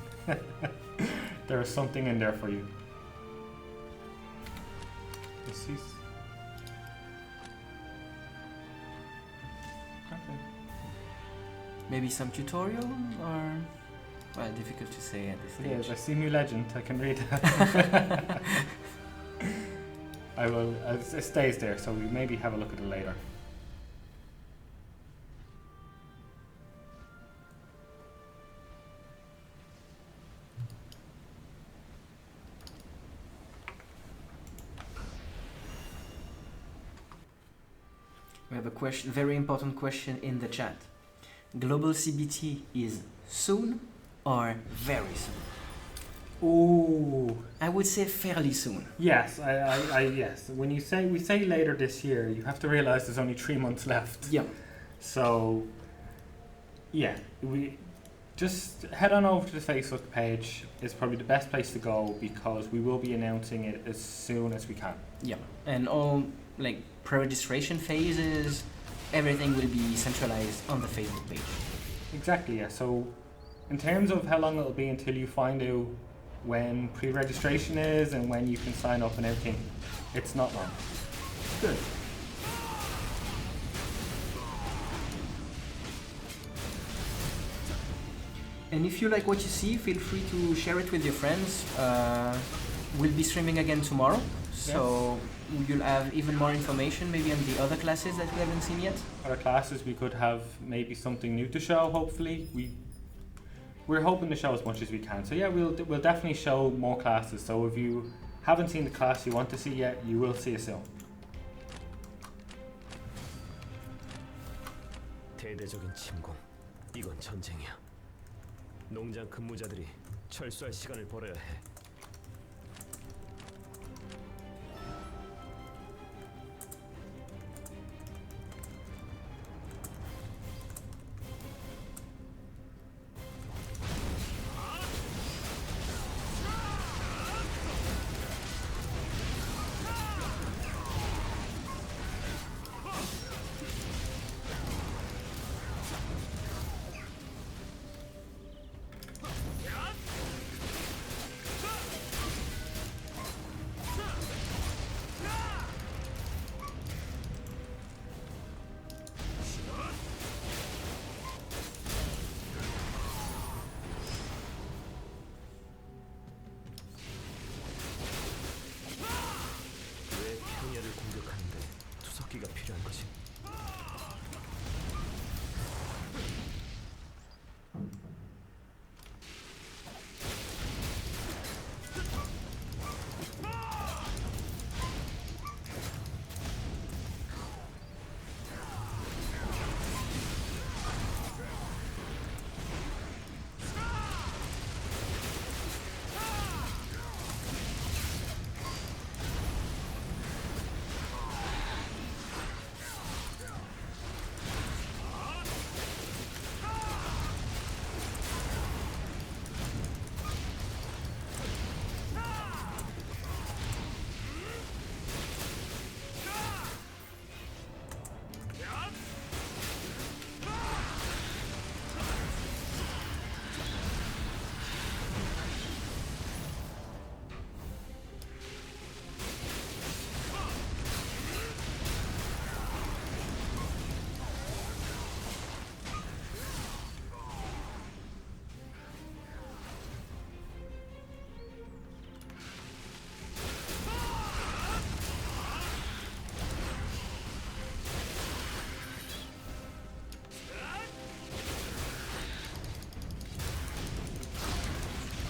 There is something in there for you. This is... Okay. Maybe some tutorial or... Well, difficult to say at this stage. Yes, I see New Legend. I can read that. I will. It stays there, so we maybe have a look at it later. We have a question, very important question in the chat. Global CBT is soon or very soon? Ooh. I would say fairly soon. Yes, yes. When we say later this year, you have to realize there's only 3 months left. Yeah. So, yeah, we just head on over to the Facebook page. It's probably the best place to go because we will be announcing it as soon as we can. Yeah. And all like pre-registration phases, everything will be centralized on the Facebook page. Exactly, yeah. So, in terms of how long it'll be until you find out when pre-registration is and when you can sign up and everything, it's not long. Good. And if you like what you see, feel free to share it with your friends. We'll be streaming again tomorrow, so you'll have even more information maybe on the other classes that we haven't seen yet. Other classes, we could have maybe something new to show, hopefully. We're hoping to show as much as we can. So yeah, we'll definitely show more classes. So if you haven't seen the class you want to see yet, you will see it soon. 대대적인 침공. 이건 전쟁이야. 농장 근무자들이 철수할 시간을 벌어야 해. 무기가 필요한 거지.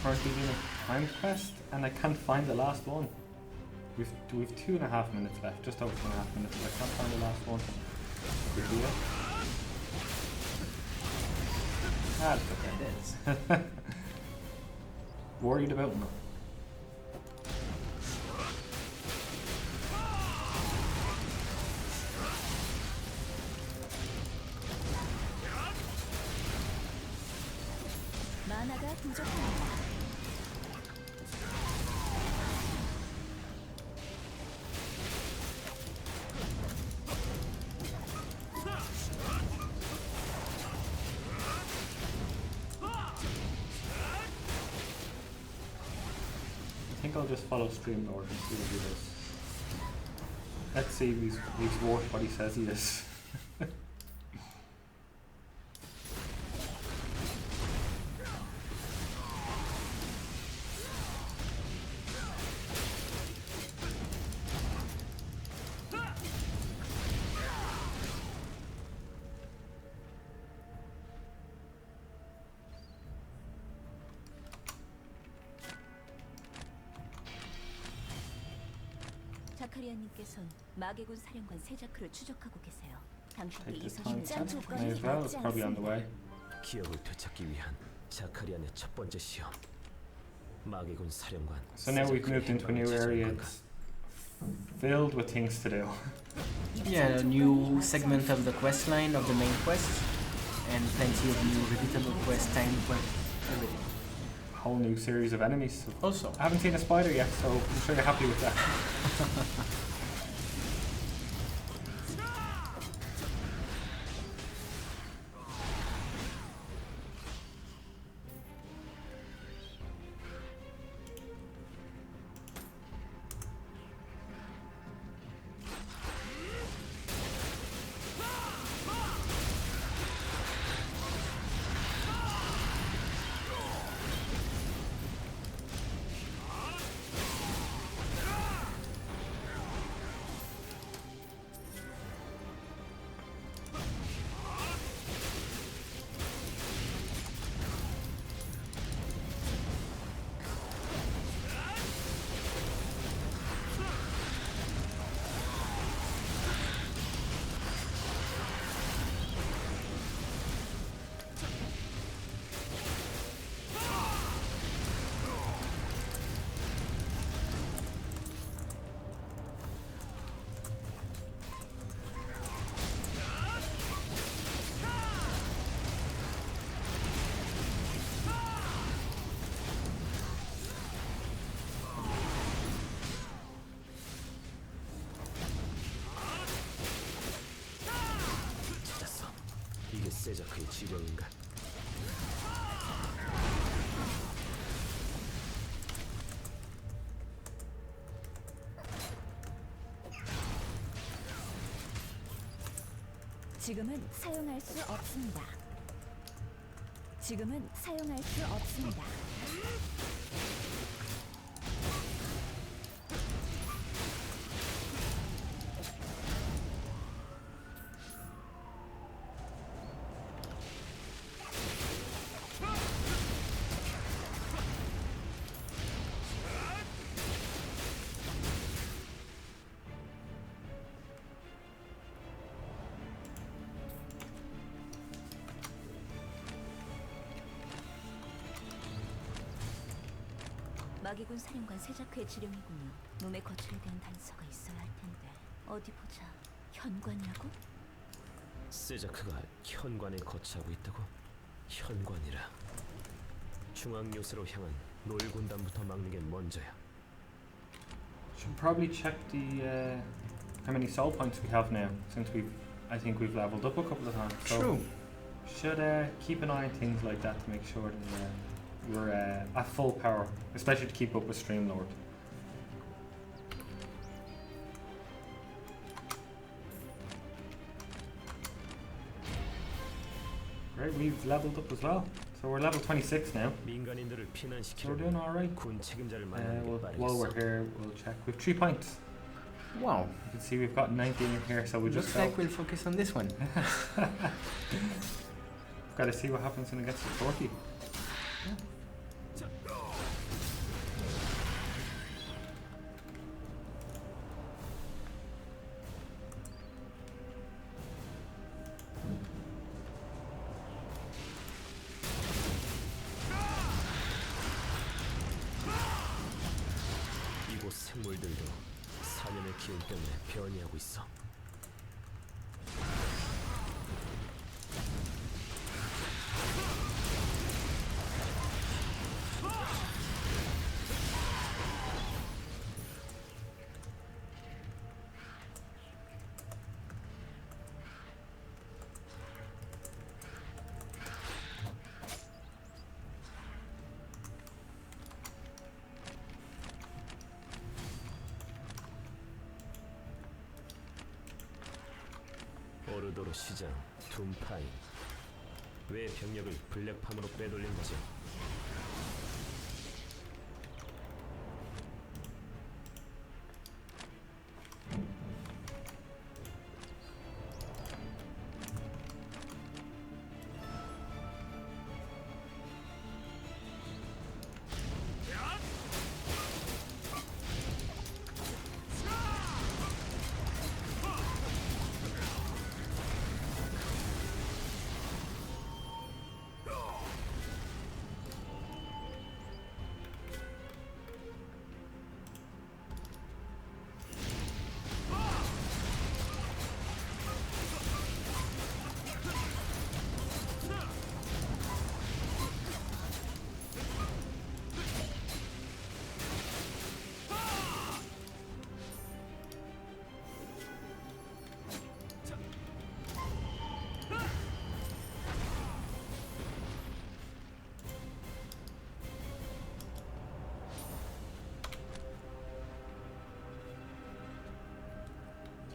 Currently doing a time quest and I can't find the last one. We've 2.5 minutes left, just over 2.5 minutes, but I can't find the last one. Good deal. Ah, it's okay. It is. Worried about him. 만화가 부족합니다. I think I'll just follow Streamlord and see what he does. Let's see if he's worth what he says he is. 자카리아님께서는 마계군 사령관 세자크를 추적하고 계세요. 당신도 Take 이 the time. 소식을 May 조건이 as well, it's 맞지 probably on the way. 않습니다. 기억을 되찾기 위한 자카리안의 첫 번째 시험. 마계군 사령관. So now we've moved into a new area. 지정관과 It's filled with things to do. Yeah, a new segment of the quest line of the main quest, and plenty of new repeatable quests, tiny quests, everything. A whole new series of enemies. So Also, I haven't seen a spider yet, so I'm sure you're happy with that. 찾았어. 이게 세자크의 지령인가? 지금은 사용할 수 없습니다. 지금은 사용할 수 없습니다. 마기군 사령관 세자크의 지령이군요. 몸에 거쳐야 되는 단서가 있어야 할 텐데. 어디 보자. 현관이라고? 세자크가 현관에 거처하고 있다고? 현관이라. 중앙 요새로 향한 노일 군단부터 막는 게 먼저야. Should probably check the how many soul points we have now, since I think we've leveled up a couple of times. So true. should keep an eye on things like that to make sure that we're at full power, especially to keep up with Streamlord. Great, we've leveled up as well. So we're level 26 now. 민간인들을 So we're 피난시키려면 doing alright. 군 책임자를 만나는 게 While we're 빠르겠어. here, we'll check. We've 3 points. Wow. You can see we've got 19 in here, so we Looks just like we'll focus on this one. got to see what happens when it gets to 40. 특물들도 사념의 기운 때문에 변이하고 있어. 오르도로 시장 둠파인. 왜 병력을 블랙팜으로 빼돌린 거죠?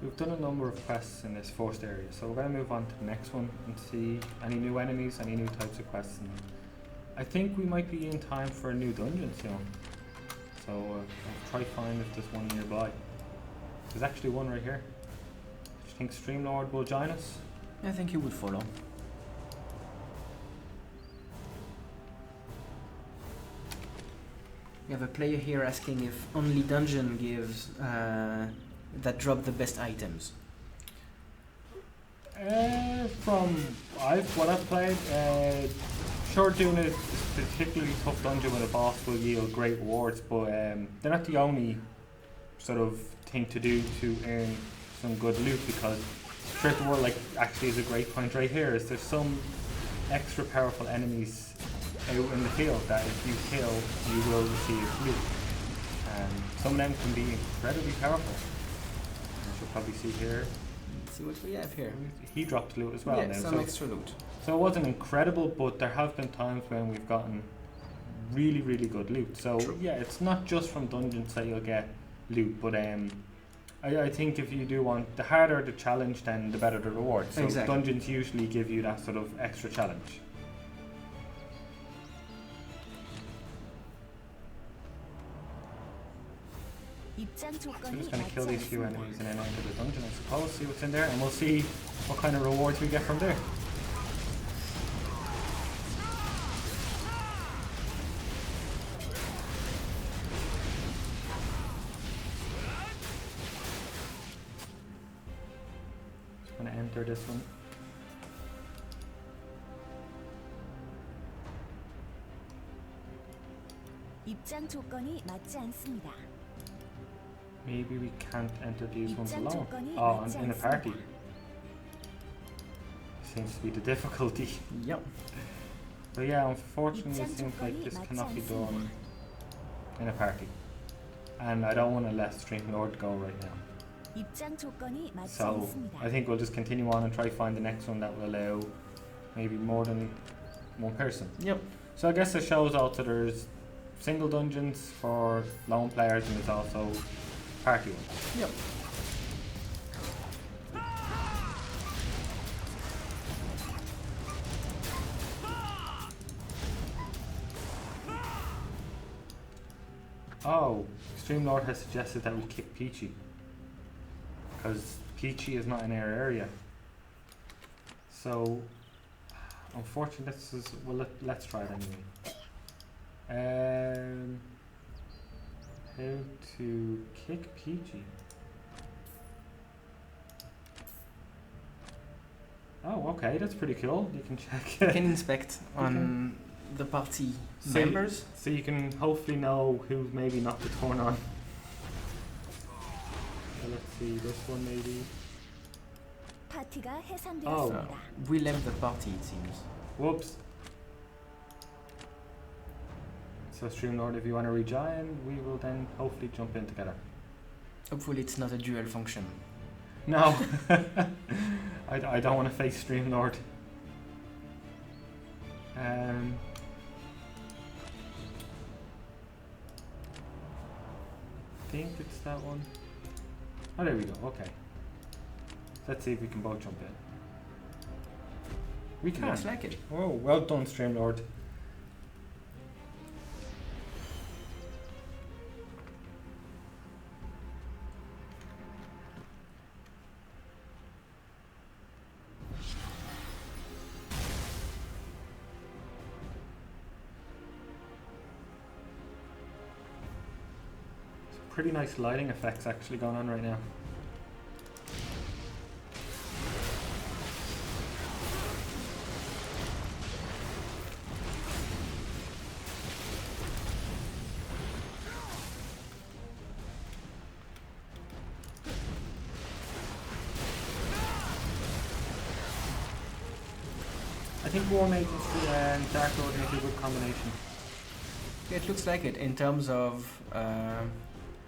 We've done a number of quests in this first area, so we're going to move on to the next one and see any new enemies, any new types of quests. And I think we might be in time for a new dungeon soon. So I'll try find if there's one nearby. There's actually one right here. Do you think Streamlord will join us? I think he would follow. We have a player here asking if only dungeon gives that drop the best items. From what I've played, sure, doing a particularly tough dungeon with a boss will yield great rewards, but they're not the only sort of thing to do to earn some good loot, because Threat the World actually is a great point right here. Is there's some extra powerful enemies out in the field that if you kill, you will receive loot. And some of them can be incredibly powerful. As you'll probably see here. Let's see what we have here. He dropped loot as well. Yeah, now, some extra loot. so it wasn't incredible, but there have been times when we've gotten really, really good loot. So True. yeah, it's not just from dungeons that you'll get loot, but I think if you do want, the harder the challenge, then the better the reward. So Exactly. dungeons usually give you that sort of extra challenge. 입장 So 조건이 just going to 맞지 kill these few 않습니다. enemies and then enter the dungeon, I suppose, see what's in there, and we'll see what kind of rewards we get from there. Just going to enter this one. 입장 조건이 맞지 않습니다. Maybe we can't enter these ones 입장 alone. 조건이 Oh, 맞지 in a party. 않습니다. Seems to be the difficulty. Yep. But yeah, unfortunately, it 입장 seems like 조건이 this 맞지 cannot be 않습니다. done in a party. And I don't want to let Streamlord go right now. 입장 조건이 맞지 So 않습니다. I think we'll just continue on and try to find the next one that will allow maybe more than one person. Yep. So I guess it shows also there's single dungeons for lone players and there's also party ones. Yep. Oh, Streamlord has suggested that we kick Peachy. Because Peachy is not in our area. So, unfortunately, this is, well, let's try it anyway. How to kick Peachy? Oh, okay, that's pretty cool. You can check. You can inspect on the party So members. So you can hopefully know who's maybe not to turn on. let's see, this one maybe. 파티가 So, 해산되었습니다. we left the party, it seems. Whoops. So Streamlord, if you want to rejoin, we will then hopefully jump in together. Hopefully it's not a dual function. No, I don't want to face Streamlord. I think it's that one. Oh, there we go. Okay. Let's see if we can both jump in. We can. Looks like it. Oh, well done, Streamlord. Pretty nice lighting effects actually going on right now. I think Warm Agency and Dark Lord make a good combination. It looks like it in terms of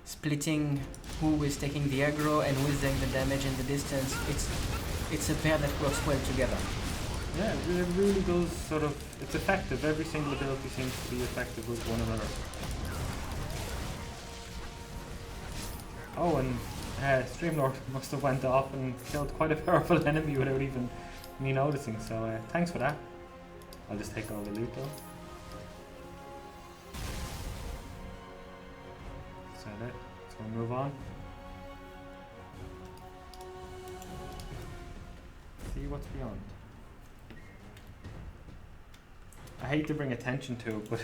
splitting who is taking the aggro and who is doing the damage in the distance. It's a pair that works well together. Yeah, it really does sort of, it's effective. Every single ability seems to be effective with one another. Oh, and Streamlord must have went off and killed quite a powerful enemy without even me noticing, so thanks for that. I'll just take all the loot though. Is that it? So we'll move on. See what's beyond. I hate to bring attention to it, but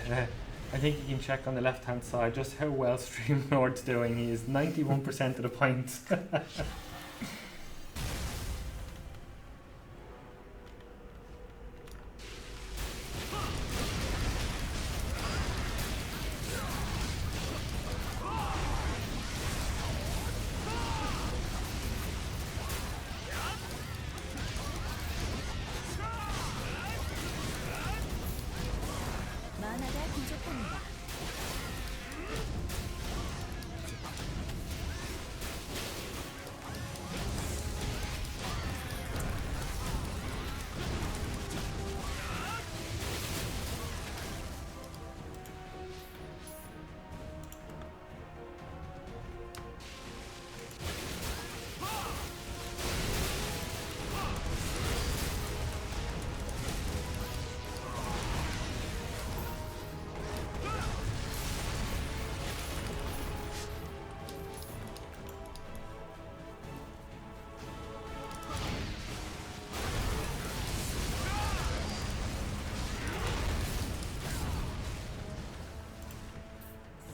I think you can check on the left hand side just how well Streamlord's doing. He is 91% of the points. 만화가 부족합니다.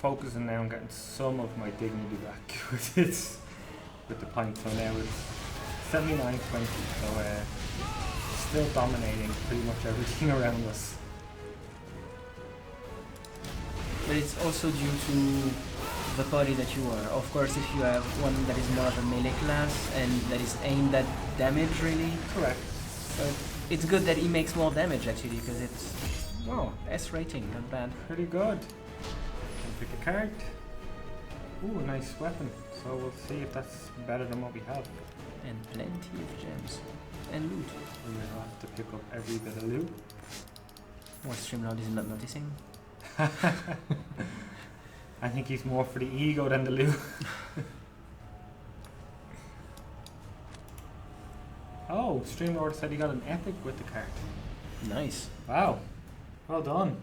Focusing now on getting some of my dignity back with the point. So now it's 79-20, so still dominating pretty much everything around us. But it's also due to the party that you are. Of course, if you have one that is more of a melee class and that is aimed at damage really, Correct. but it's good that he makes more damage actually because it's, wow, S rating, not bad. Pretty good. Pick a card. Ooh, a nice weapon. So we'll see if that's better than what we have. And plenty of gems. And loot. We will have to pick up every bit of loot. What Streamlord is not noticing. I think he's more for the ego than the loot. Oh, Streamlord said he got an epic with the card. Nice. Wow. Well done.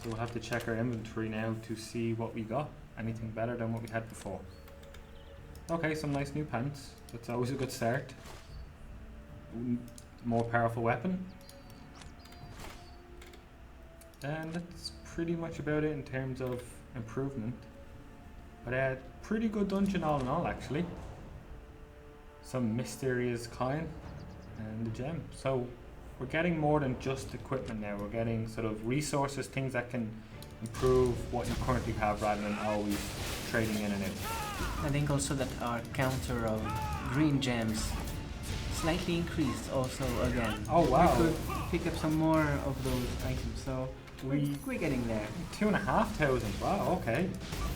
So we'll have to check our inventory now to see what we got. Anything better than what we had before. Okay, some nice new pants. That's always a good start. More powerful weapon. And that's pretty much about it in terms of improvement. But pretty good dungeon all in all actually. Some mysterious coin. and the gem. So we're getting more than just equipment now. We're getting sort of resources, things that can improve what you currently have rather than always trading in and out. I think also that our counter of green gems slightly increased also again. Oh wow. We could pick up some more of those items, so we're getting there. 2,500. Wow, okay.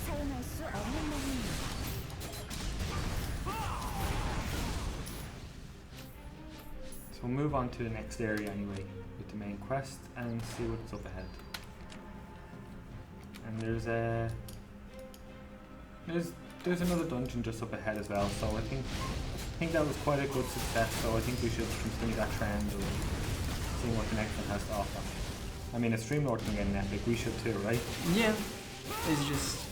사용할 수 없는 몸입니다. So we'll move on to the next area anyway with the main quest and see what's up ahead. And there's another dungeon just up ahead as well, so I think that was quite a good success, so I think we should continue that trend of seeing what the next one has to offer. I mean, a Streamlord can get an epic, we should too, right? Yeah, it's just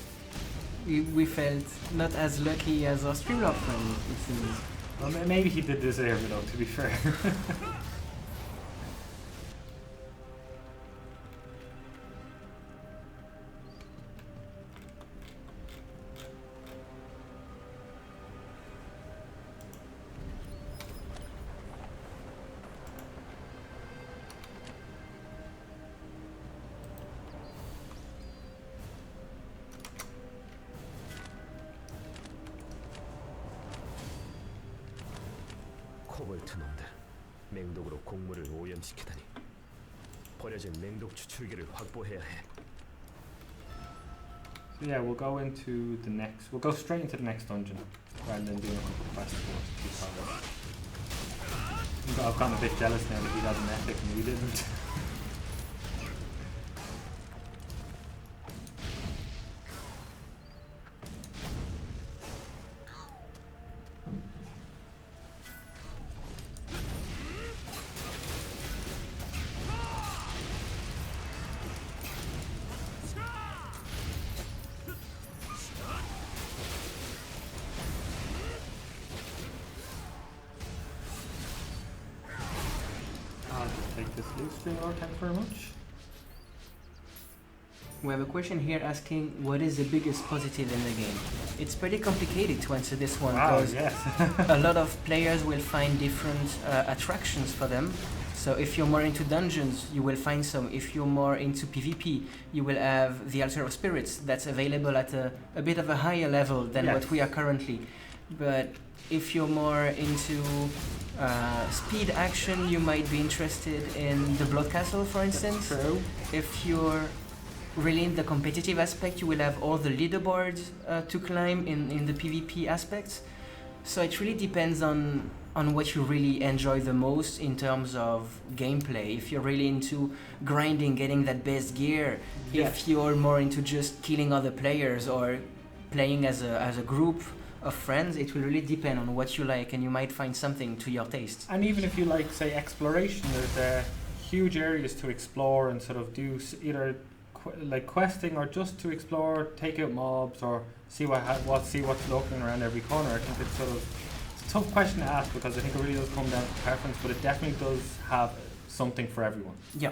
we felt not as lucky as our Streamlord friend, it seems. Well, maybe he did deserve it though, to be fair. 코볼트 놈들, 맹독으로 곡물을 오염시키다니. 버려진 맹독 추출기를 확보해야 해. So yeah, we'll go straight into the next dungeon rather than doing a couple of quests to keep progress. I've gotten a bit jealous now that he got an epic and we didn't. Take this loot Streamlord, thank you very much. We have a question here asking what is the biggest positive in the game. It's pretty complicated to answer this one because yes. a lot of players will find different attractions for them. So if you're more into dungeons, you will find some. If you're more into PvP, you will have the Altar of Spirits that's available at a bit of a higher level than what we are currently. But if you're more into speed action, you might be interested in the Blood Castle, for instance. True. If you're really in the competitive aspect, you will have all the leaderboards to climb in the PvP aspects. So it really depends on what you really enjoy the most in terms of gameplay. If you're really into grinding, getting that best gear, if you're more into just killing other players or playing as a group of friends, it will really depend on what you like, and you might find something to your taste. And even if you like, say, exploration, there's huge areas to explore and sort of do either like questing or just to explore, take out mobs or see what's lurking around every corner. I think it's a tough question to ask because I think it really does come down to preference, but it definitely does have something for everyone. Yeah.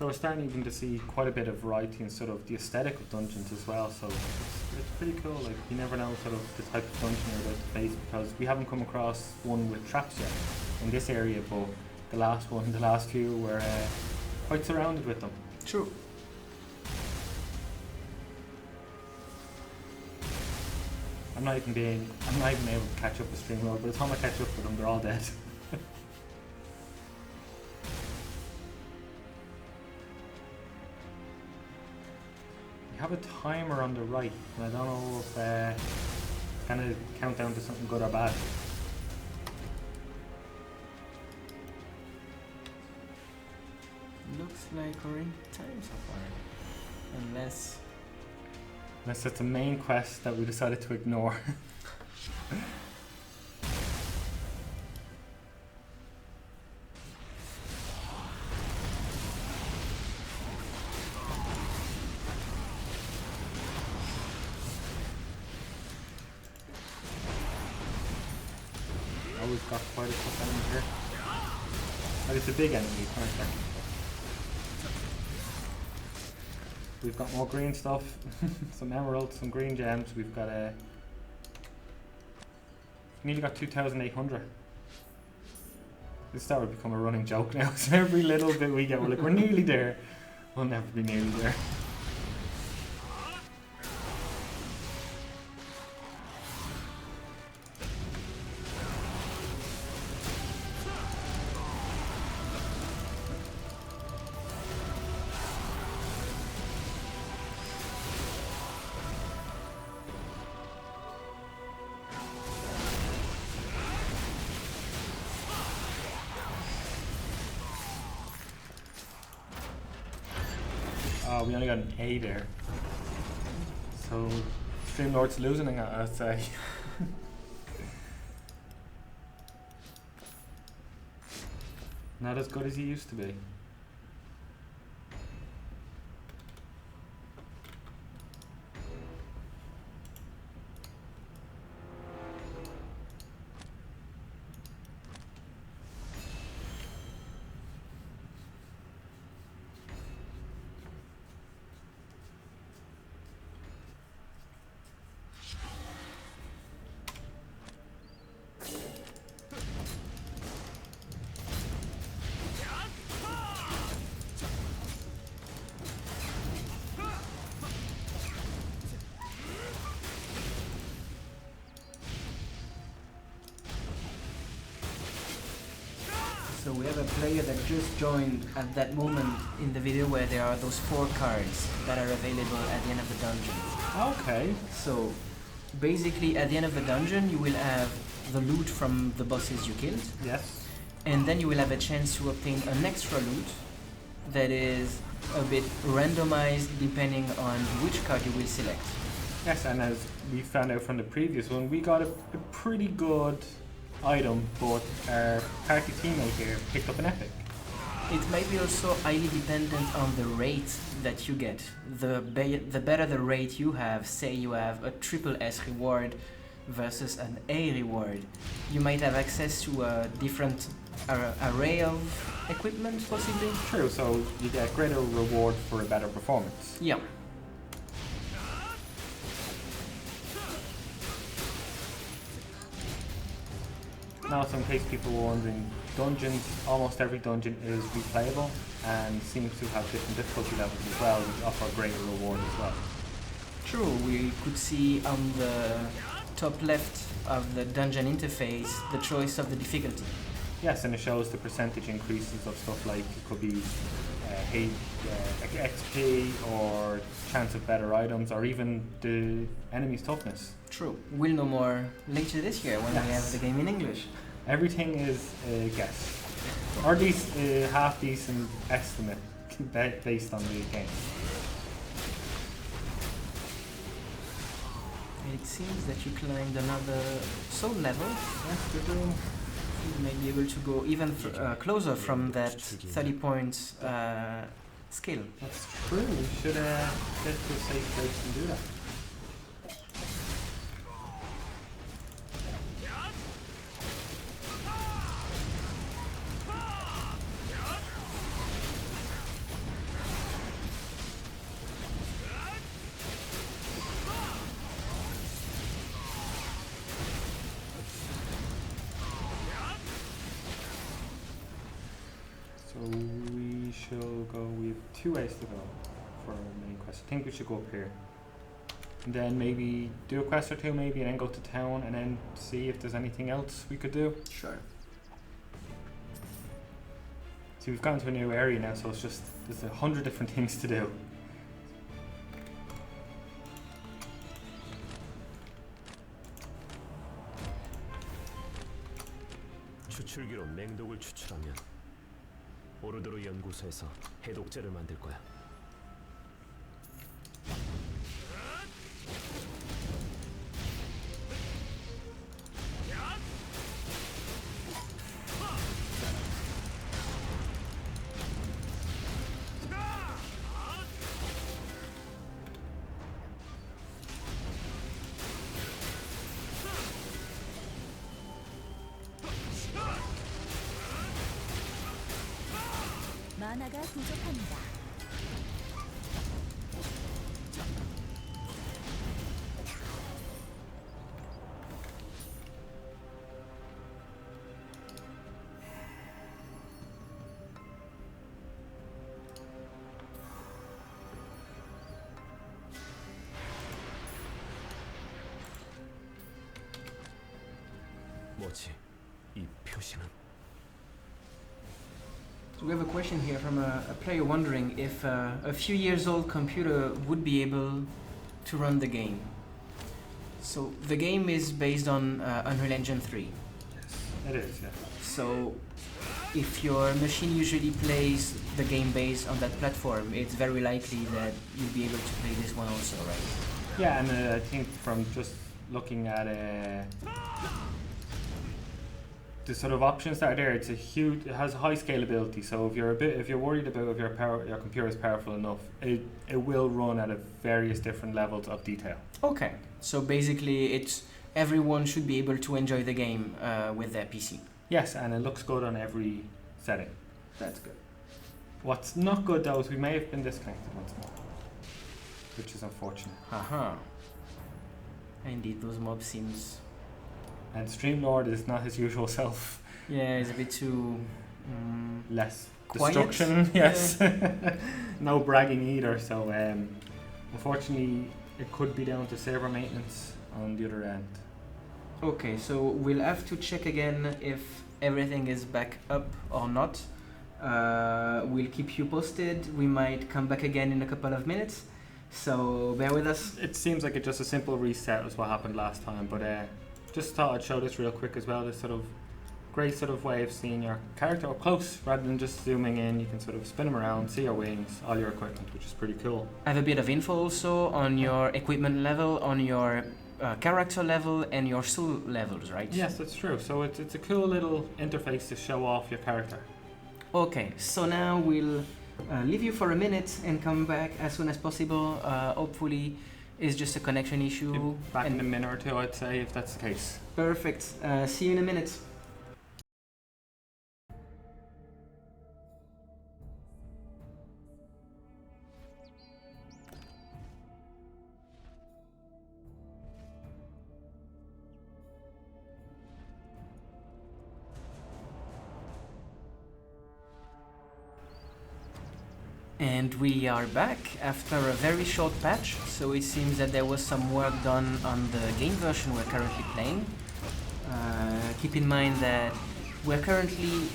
So we're starting even to see quite a bit of variety in sort of the aesthetic of dungeons as well, so it's pretty cool. Like, you never know sort of the type of dungeon you're about to face because we haven't come across one with traps yet in this area, but the last few were quite surrounded with them. True. I'm not even able to catch up with Streamlord. By the time I catch up with them, they're all dead. You have a timer on the right, and I don't know if it's gonna count down to something good or bad. looks like we're in time so far. Unless... Unless it's a main quest that we decided to ignore. Oh, we've got quite a tough enemy here. Oh, it's a big enemy, aren't they? We've got more green stuff, some emeralds, some green gems. We've got a... nearly got 2,800. This started to become a running joke now. So every little bit we get, we're like, we're nearly there. We'll never be nearly there. Oh, we only got an A there. So, Streamlord's losing, I'd say. Not as good as he used to be. So we have a player that just joined at that moment in the video where there are those 4 cards that are available at the end of the dungeon. Okay. So basically at the end of the dungeon you will have the loot from the bosses you killed. Yes. And then you will have a chance to obtain an extra loot that is a bit randomized depending on which card you will select. Yes, and as we found out from the previous one, we got a pretty good item, but our party teammate here picked up an epic. It may be also highly dependent on the rate that you get. The better the rate you have, say you have a triple S reward versus an A reward, you might have access to a different array of equipment possibly. True, so you get greater reward for a better performance. Yeah. Now, so in case people were wondering, dungeons, almost every dungeon is replayable and seems to have different difficulty levels as well, which offer greater reward as well. True, we could see on the top left of the dungeon interface the choice of the difficulty. Yes, and it shows the percentage increases of stuff like it could be XP or chance of better items or even the enemy's toughness. True. We'll know more later this year when we have the game in English. Everything is a guess, or at least a half-decent estimate based on the game. It seems that you climbed another soul level. Yes, we're doing. You may be able to go even closer from that 30 points skill. That's true. We should get to a safe place and do that. So we shall go, we have 2 ways to go for our main quest. I think we should go up here. And then maybe do a quest or 2 maybe and then go to town and then see if there's anything else we could do. Sure. See, we've gone to a new area now, so it's just, there's 100 different things to do. 추출기로 맹독을 추출하면 오르도르 연구소에서 해독제를 만들 거야. 만화가 부족합니다. 뭐지? 이 표시는? So we have a question here from a player wondering if a few years old computer would be able to run the game. So the game is based on Unreal Engine 3. It is, yeah. So if your machine usually plays the game based on that platform, it's very likely that you'll be able to play this one also, right? Yeah, and I think from just looking at the sort of options that are there, it has high scalability. So if you're worried about if your computer is powerful enough, it will run at various different levels of detail. Okay, so basically everyone should be able to enjoy the game with their PC. Yes, and it looks good on every setting. That's good. What's not good though is we may have been disconnected once more, which is unfortunate. Haha. Indeed, those mobs seems... And Streamlord is not his usual self. Yeah, it's a bit too... Less quiet? destruction, yes. No bragging either, so unfortunately it could be down to server maintenance on the other end. Okay, so we'll have to check again if everything is back up or not. We'll keep you posted. We might come back again in a couple of minutes, so bear with us. It seems like it's just a simple reset was what happened last time, but just thought I'd show this real quick as well. This sort of great sort of way of seeing your character up close rather than just zooming in. You can sort of spin them around, see your wings, all your equipment, which is pretty cool. I have a bit of info also on your equipment level, on your character level and your soul levels, right? Yes, that's true. So it's a cool little interface to show off your character. Okay, so now we'll leave you for a minute and come back as soon as possible. Hopefully it's just a connection issue. Back in a minute or two, I'd say, if that's the case. Perfect. See you in a minute. And we are back after a very short patch, so it seems that there was some work done on the game version we're currently playing. Keep in mind that we're currently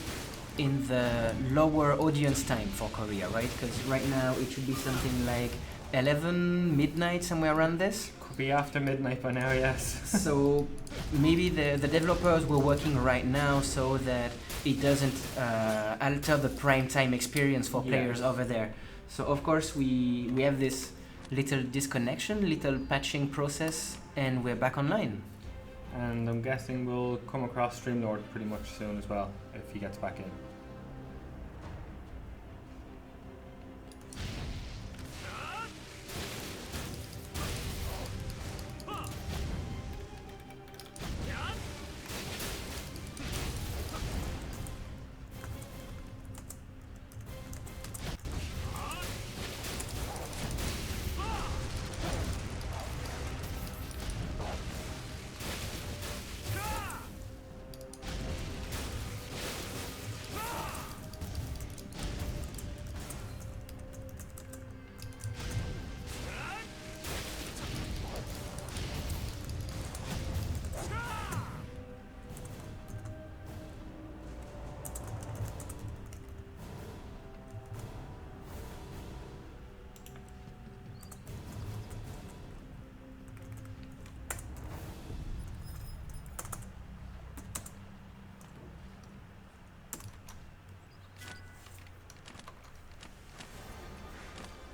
in the lower audience time for Korea, right? Because right now it should be something like 11 midnight, somewhere around this. Could be after midnight by now, yes. So maybe the developers were working right now so that it doesn't alter the prime time experience for players over there. So of course we have this little disconnection, little patching process, and we're back online. And I'm guessing we'll come across Streamlord pretty much soon as well, if he gets back in.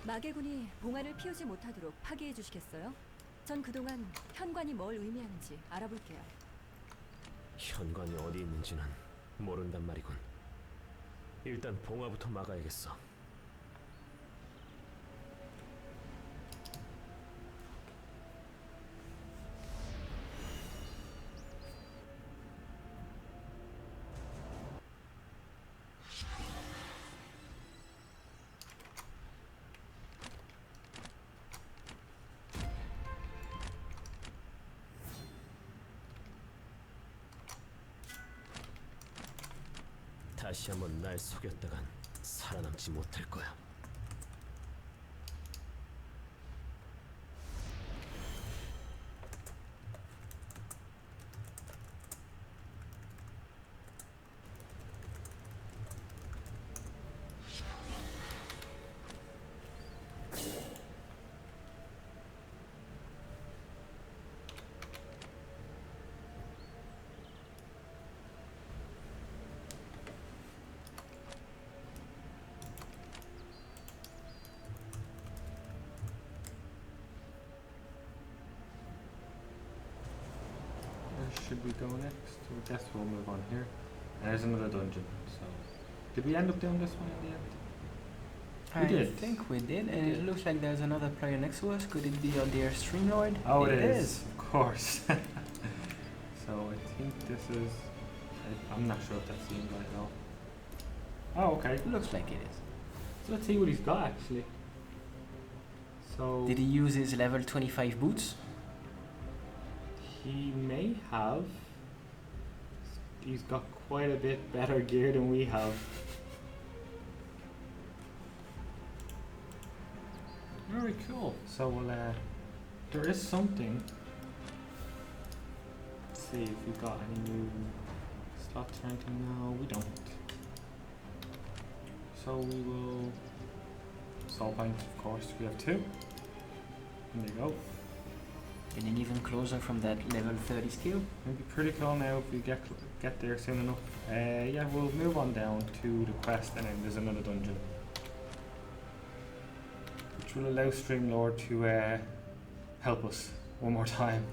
마계군이 봉화를 피우지 못하도록 파괴해 주시겠어요? 전 그동안 현관이 뭘 의미하는지 알아볼게요. 현관이 어디 있는지는 모른단 말이군. 일단 봉화부터 막아야겠어. 다시 한번 날 속였다간 살아남지 못할 거야. Where should we go next? I guess we'll move on here. And there's another dungeon. So, did we end up doing this one in the end? I did. think we did, and We it did. looks like there's another player next to us. Could it be our dear Streamlord? Oh, it is. Of course. So I think this is. I'm not sure if that's the invite at all. Oh, okay. Looks like it is. So let's see what he's got actually. So Did he use his level 25 boots? he may have. He's got quite a bit better gear than we have. Very cool. So we'll, there is something. Let's see if we've got any new slots or anything. No, we don't. So we will. Soul points, of course. We have 2. There you go. Getting even closer from that level 30 skill. It'd be pretty cool now if we get there soon enough. Yeah, we'll move on down to the quest, and then there's another dungeon, which will allow Streamlord to help us one more time.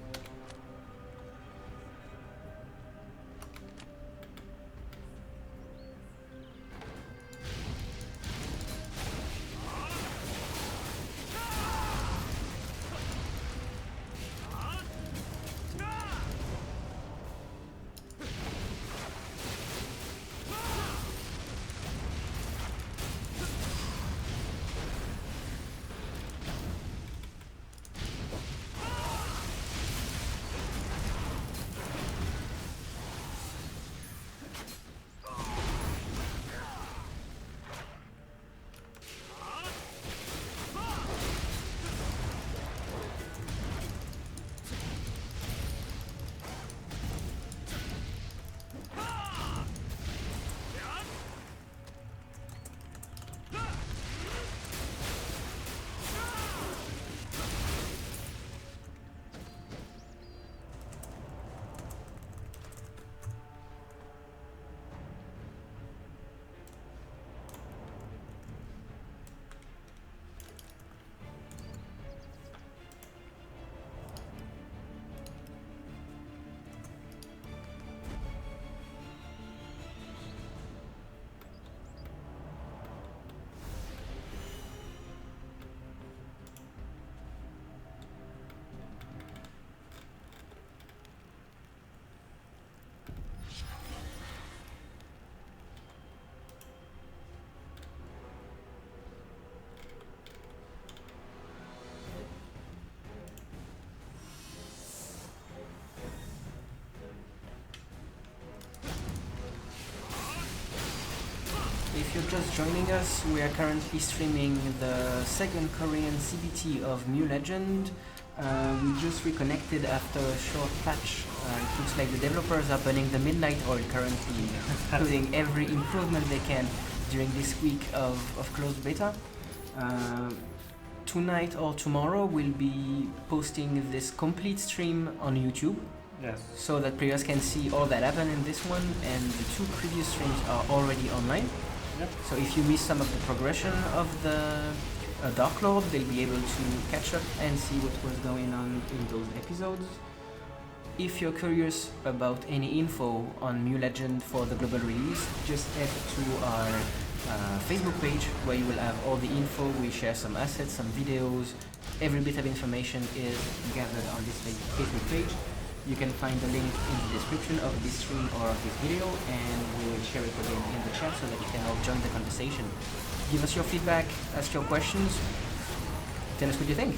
If you're just joining us, we are currently streaming the second Korean CBT of New Legend. We just reconnected after a short patch. It looks like the developers are burning the midnight oil currently, including every improvement they can during this week of closed beta. Tonight or tomorrow we'll be posting this complete stream on YouTube, Yes. so that players can see all that happened in this one, and the 2 previous streams are already online. Yep. So if you miss some of the progression of a Dark Lord, they'll be able to catch up and see what was going on in those episodes. If you're curious about any info on New Legend for the global release, just head to our Facebook page where you will have all the info. We share some assets, some videos. Every bit of information is gathered on this Facebook page. You can find the link in the description of this stream or of this video, and we will share it again in the chat so that you can all join the conversation. Give us your feedback, ask your questions, tell us what you think.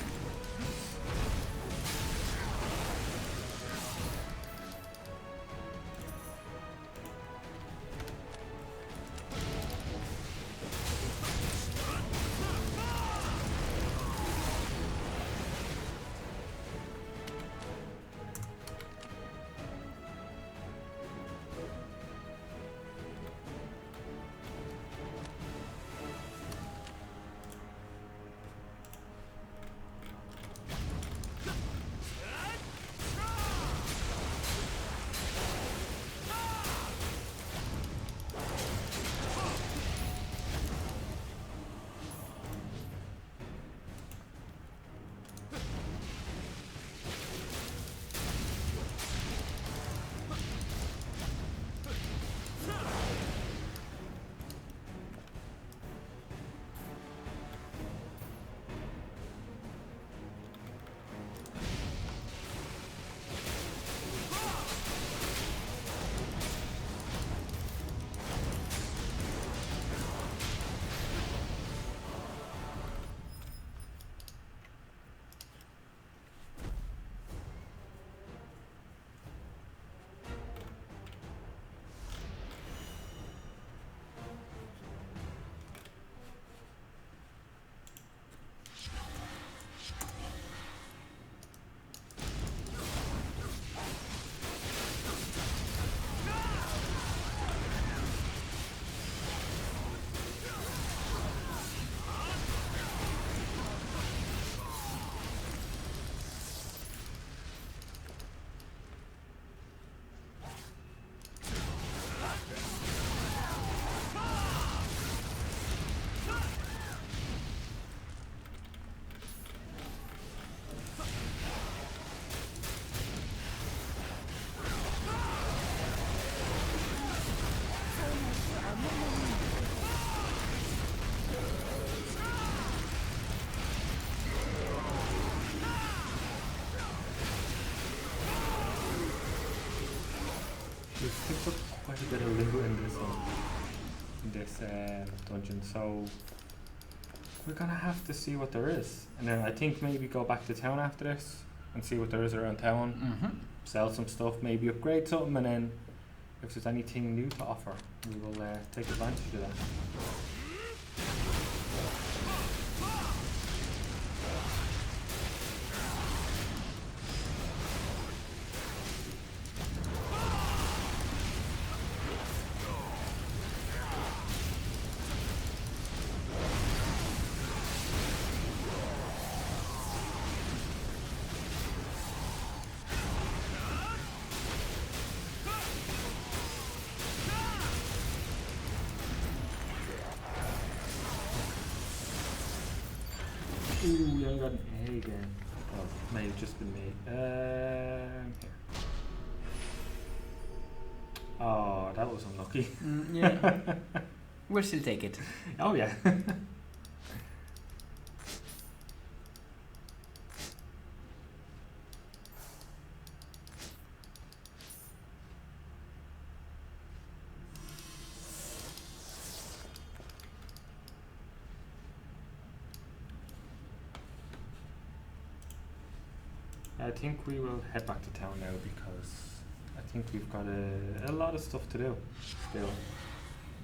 We've picked up quite a bit of loot in this dungeon, so we're gonna have to see what there is, and then I think maybe go back to town after this and see what there is around town. Sell some stuff, maybe upgrade something, and then if there's anything new to offer, we will take advantage of that. Ooh, we only got an A again. Oh, may have just been me. Here. Oh, that was unlucky. Yeah. We'll still take it. Oh yeah. I think we will head back to town now because I think we've got a lot of stuff to do still.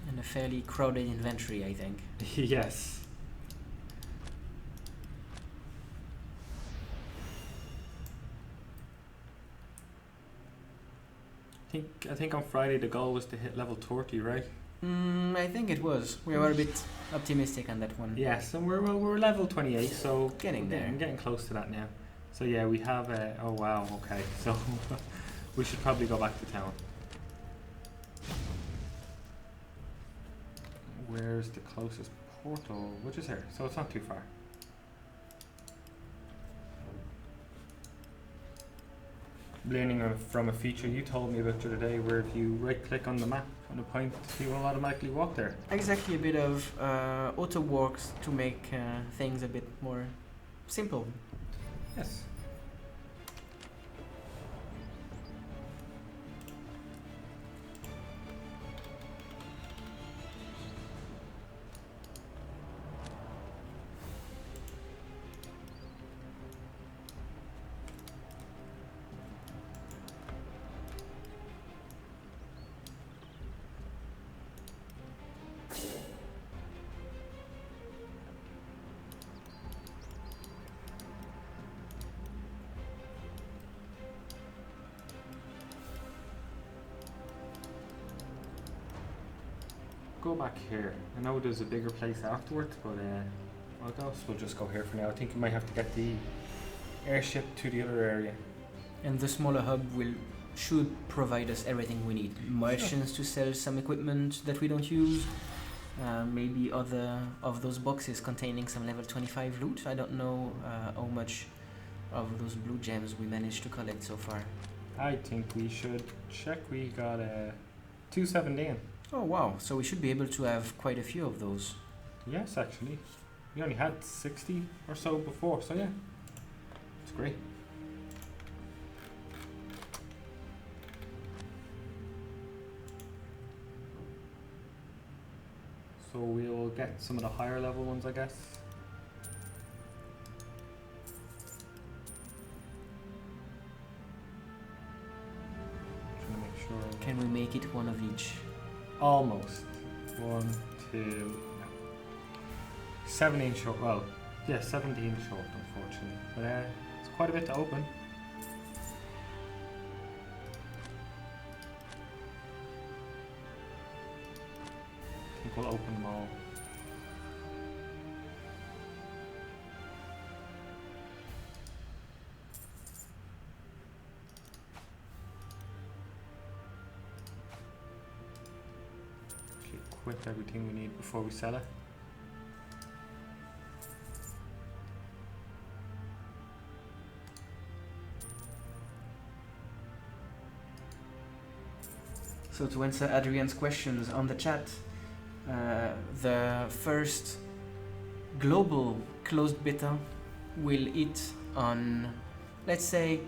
And a fairly crowded inventory, I think. Yes. I think on Friday the goal was to hit level 30, right? I think it was. We were a bit optimistic on that one. Yes, and we're level 28, so Getting there. I'm getting close to that now. So yeah, we have oh wow, okay. So we should probably go back to town. Where's the closest portal? Which is here, so it's not too far. learning from a feature you told me about the other day, where if you right click on the map on a point, you will automatically walk there. Exactly, a bit of auto walks to make things a bit more simple. Yes. Go back here. I know there's a bigger place afterwards, but we'll just go here for now. I think we might have to get the airship to the other area. And the smaller hub should provide us everything we need. Merchants to sell some equipment that we don't use. Maybe other of those boxes containing some level 25 loot. I don't know how much of those blue gems we managed to collect so far. I think we should check. We got 217. Oh wow, so we should be able to have quite a few of those. Yes, actually. We only had 60 or so before, so yeah. It's great. So we'll get some of the higher level ones, I guess. Trying to make sure. Can we make it one of each? Almost. 1, 2, 17 short. Well, yeah, 17 short, unfortunately. But it's quite a bit to open. I think we'll open them all. Equip everything we need before we sell it. So to answer Adrian's questions on the chat, the first global closed beta will hit on, let's say,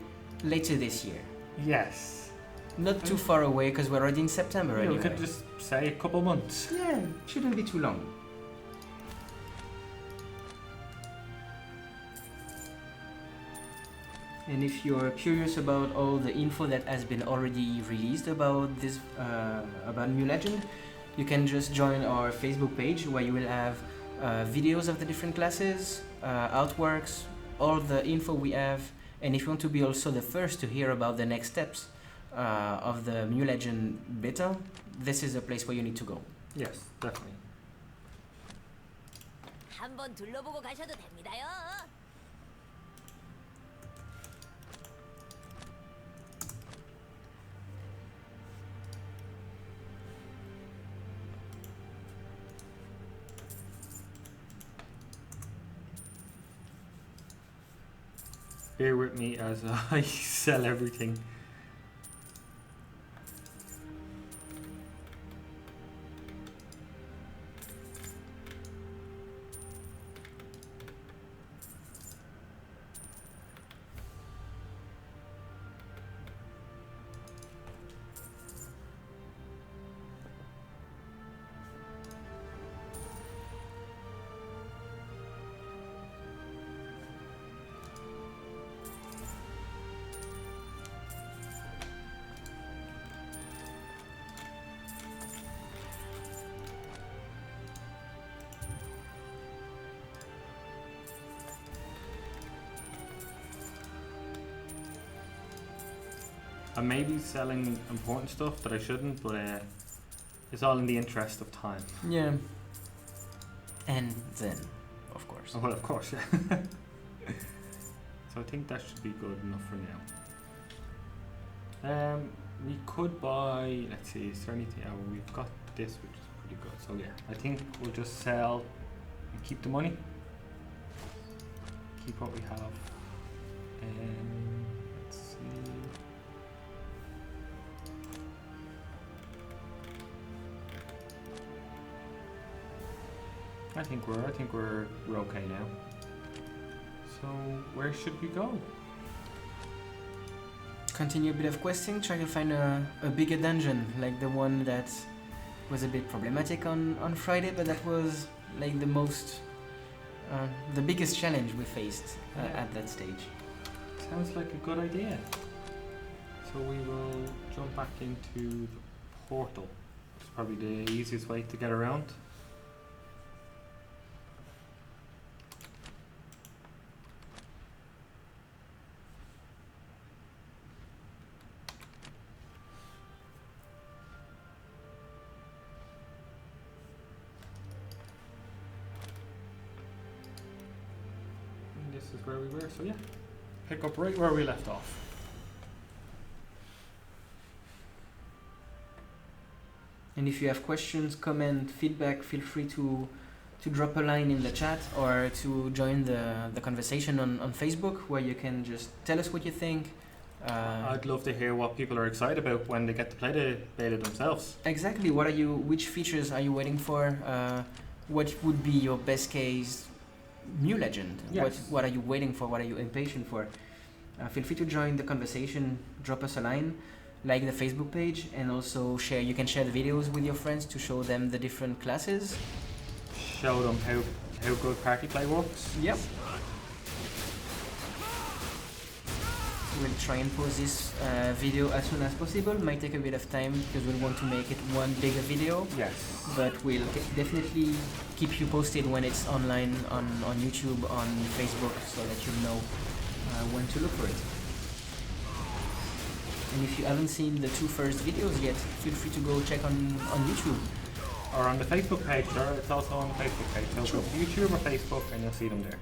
later this year. Yes. Not too far away because we're already in September Yeah, anyway. we could just say a couple months. Yeah, shouldn't be too long. And if you're curious about all the info that has been already released about this, about New Legend, you can just join our Facebook page where you will have videos of the different classes, artworks, all the info we have. And if you want to be also the first to hear about the next steps of the New Legend beta, this is a place where you need to go. Yes, definitely. 한번 둘러보고 가셔도 됩니다요. Bear with me as I sell everything. I may be selling important stuff that I shouldn't, but it's all in the interest of time. Yeah. And then, of course. Oh, well, of course, yeah. So I think that should be good enough for now. We could buy, let's see, is there anything, oh, we've got this, which is pretty good. So yeah, I think we'll just sell and keep the money. Keep what we have. Let's see. I think we're okay now. So where should we go? Continue a bit of questing, try to find a bigger dungeon, like the one that was a bit problematic on Friday, but that was like the biggest challenge we faced at that stage. Sounds like a good idea. So we will jump back into the portal. It's probably the easiest way to get around. And this is where we were, so yeah. Pick up right where we left off. And if you have questions, comment, feedback, feel free to drop a line in the chat or to join the conversation on Facebook, where you can just tell us what you think. I'd love to hear what people are excited about when they get to play the beta themselves. Exactly. Which features are you waiting for? What would be your best case new legend? Yes. What are you waiting for? What are you impatient for? Feel free to join the conversation. Drop us a line, like the Facebook page, and also share. You can share the videos with your friends to show them the different classes. Show them how good party play works. Yep. We'll try and post this video as soon as possible. Might take a bit of time because we'll want to make it one bigger video. Yes. But we'll definitely keep you posted when it's online on YouTube, on Facebook, so that you know when to look for it. And if you haven't seen the 2 first videos yet, feel free to go check on YouTube. Or on the Facebook page, sure. It's also on the Facebook page. So go to YouTube or Facebook and you'll see them there.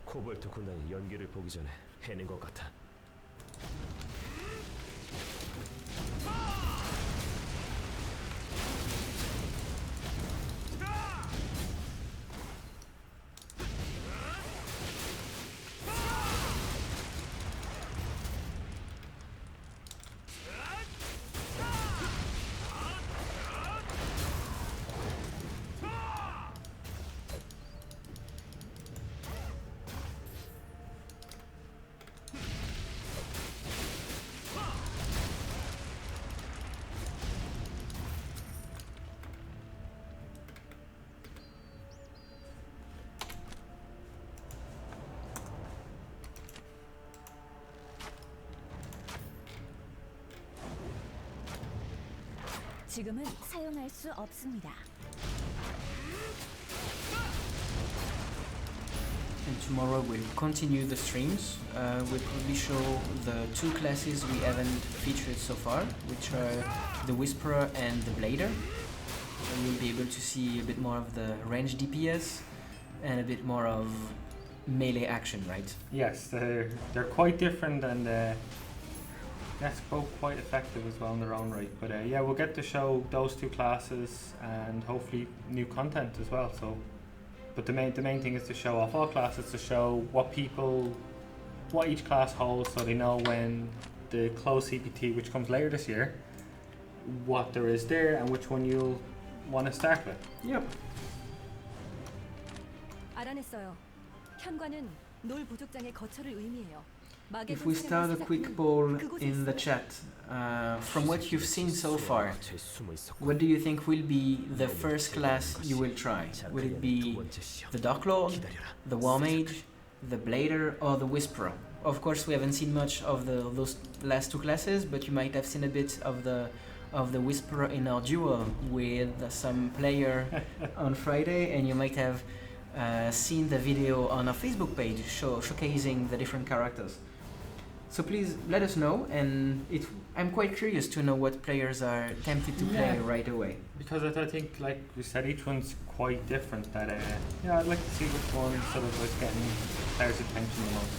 코볼트 군단의 연기를 보기 전에 해낸 것 같아. 지금은 사용할 수 없습니다. And tomorrow we'll continue the streams. We'll probably show the 2 classes we haven't featured so far, which are the Whisperer and the Blader. And you'll be able to see a bit more of the range DPS and a bit more of melee action, right? Yes, they're quite different, and that's both quite effective as well in their own right. But yeah, we'll get to show those 2 classes and hopefully new content as well. So, but the main thing is to show off all classes, to show what each class holds, so they know when the closed CBT, which comes later this year, what there is there and which one you'll want to start with. Yep. 알아냈어요. 현관은 놀 부족장의 거처를 의미해요. If we start a quick poll in the chat, from what you've seen so far, what do you think will be the first class you will try? Will it be the Dark Lord, the War Mage, the Blader, or the Whisperer? of course, we haven't seen much of those last two classes, but you might have seen a bit of the Whisperer in our duel with some player on Friday, and you might have seen the video on our Facebook page showcasing the different characters. So please let us know, and I'm quite curious to know what players are tempted to play right away. Because I think, like we said, each one's quite different. That I'd like to see which one sort of is getting players' attention the most.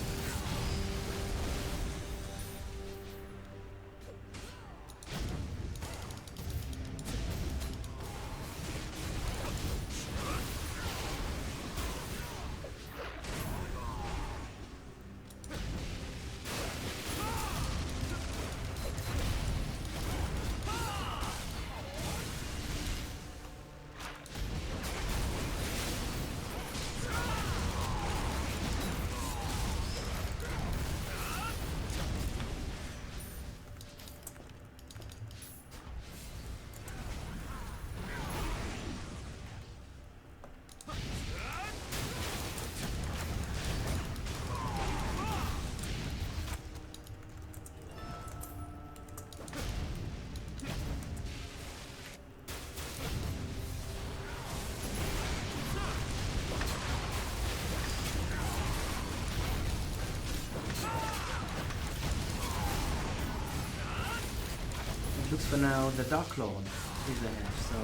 Looks for now the Dark Lord is there, so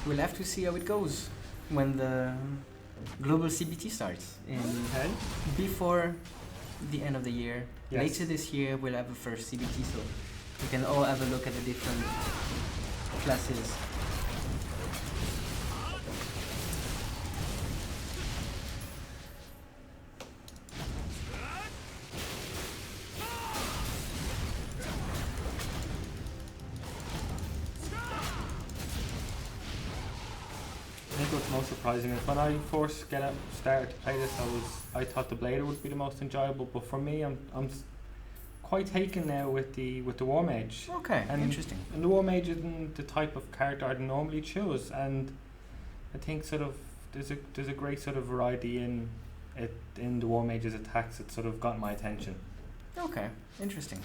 we'll have to see how it goes when the global CBT starts before the end of the year. Yes. Later this year we'll have a first CBT, so we can all have a look at the different classes. I think what's most surprising is when I first started to play this, I thought the Blader would be the most enjoyable, but for me, I'm quite taken now with the War Mage. Okay, interesting. And the War Mage isn't the type of character I'd normally choose, and I think sort of there's a great sort of variety in the War Mage's attacks that sort of got my attention. Okay, interesting.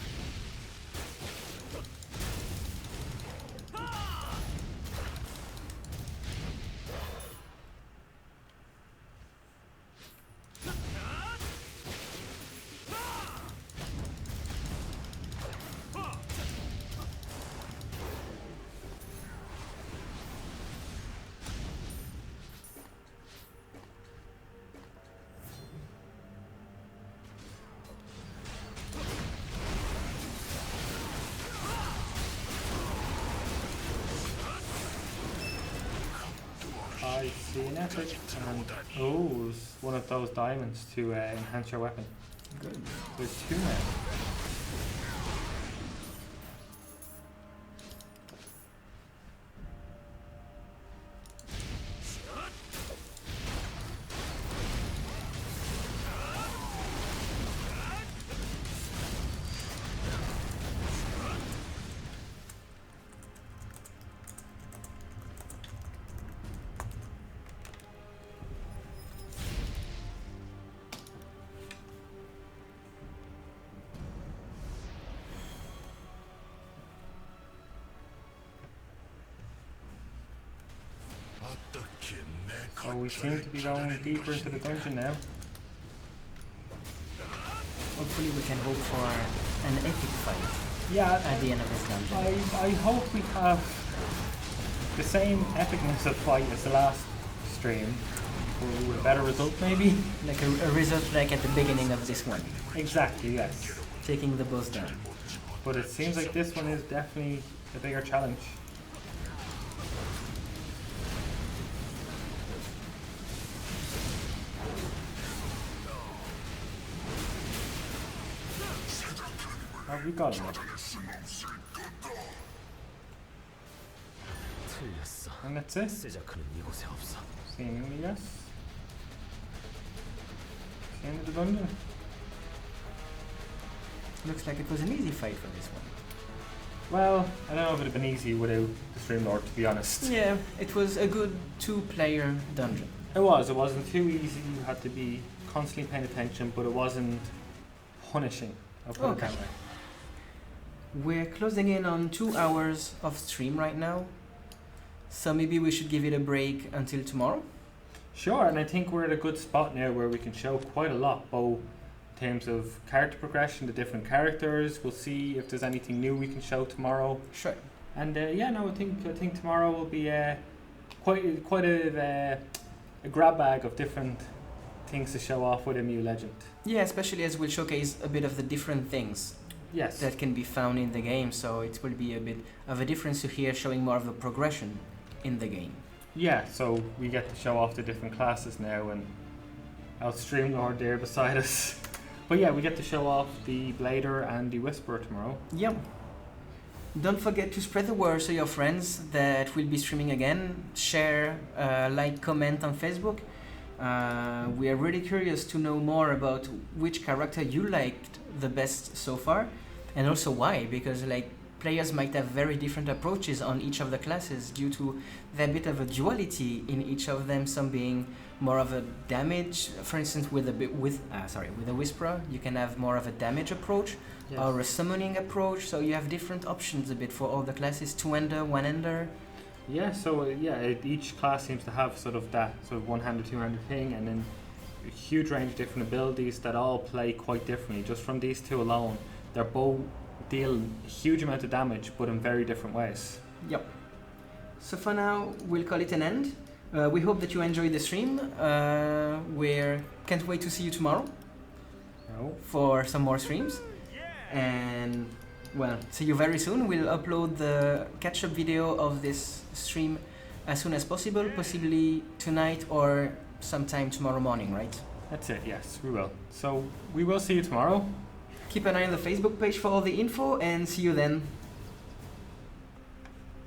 I see an epic, and it's one of those diamonds to enhance your weapon. Good. There's two now. So we seem to be going deeper into the dungeon now. Hopefully we can hope for an epic fight Yeah, at the end of this dungeon. I hope we have the same epicness of fight as the last stream, or with a better result maybe. Like a result like at the beginning of this one, Exactly, yes. taking the boss down. But it seems like this one is definitely a bigger challenge. Have we got him? 틀렸어. And that's it? 세자크는 이곳에 없어. Seemingly, yes. The end of the dungeon. Looks like it was an easy fight for this one. Well, I don't know if it would have been easy without the Stream Lord, to be honest. Yeah, it was a good two-player dungeon. It wasn't too easy. You had to be constantly paying attention, but it wasn't punishing. I'll put it Okay. that way. We're closing in on 2 hours of stream right now, so maybe we should give it a break until tomorrow. Sure, and I think we're at a good spot now where we can show quite a lot, both in terms of character progression, the different characters. We'll see if there's anything new we can show tomorrow. Sure. And I think tomorrow will be quite a grab bag of different things to show off with MU Legend. Yeah, especially as we'll showcase a bit of the different things Yes. that can be found in the game, so it will be a bit of a difference to here, showing more of the progression in the game. Yeah, so we get to show off the different classes now, and our Streamlord there beside us. But yeah, we get to show off the Blader and the Whisperer tomorrow. Yep. Don't forget to spread the word to your friends that we'll be streaming again. Share, like, comment on Facebook. We are really curious to know more about which character you liked the best so far, and also why, because like players might have very different approaches on each of the classes due to the bit of a duality in each of them, some being more of a damage, for instance with the Whisperer you can have more of a damage approach, Yes. or a summoning approach, so you have different options a bit for all the classes, two-hander, one-hander. Yeah, so each class seems to have sort of that sort of one-handed, two-handed thing, and then a huge range of different abilities that all play quite differently. Just from these two alone, they're both deal a huge amount of damage, but in very different ways. Yep. So for now, we'll call it an end. We hope that you enjoyed the stream. Can't wait to see you tomorrow No? for some more streams. And well, see you very soon. We'll upload the catch-up video of this stream as soon as possible, possibly tonight or sometime tomorrow morning, right? That's it, yes, we will. So we will see you tomorrow. Keep an eye on the Facebook page for all the info, and see you then.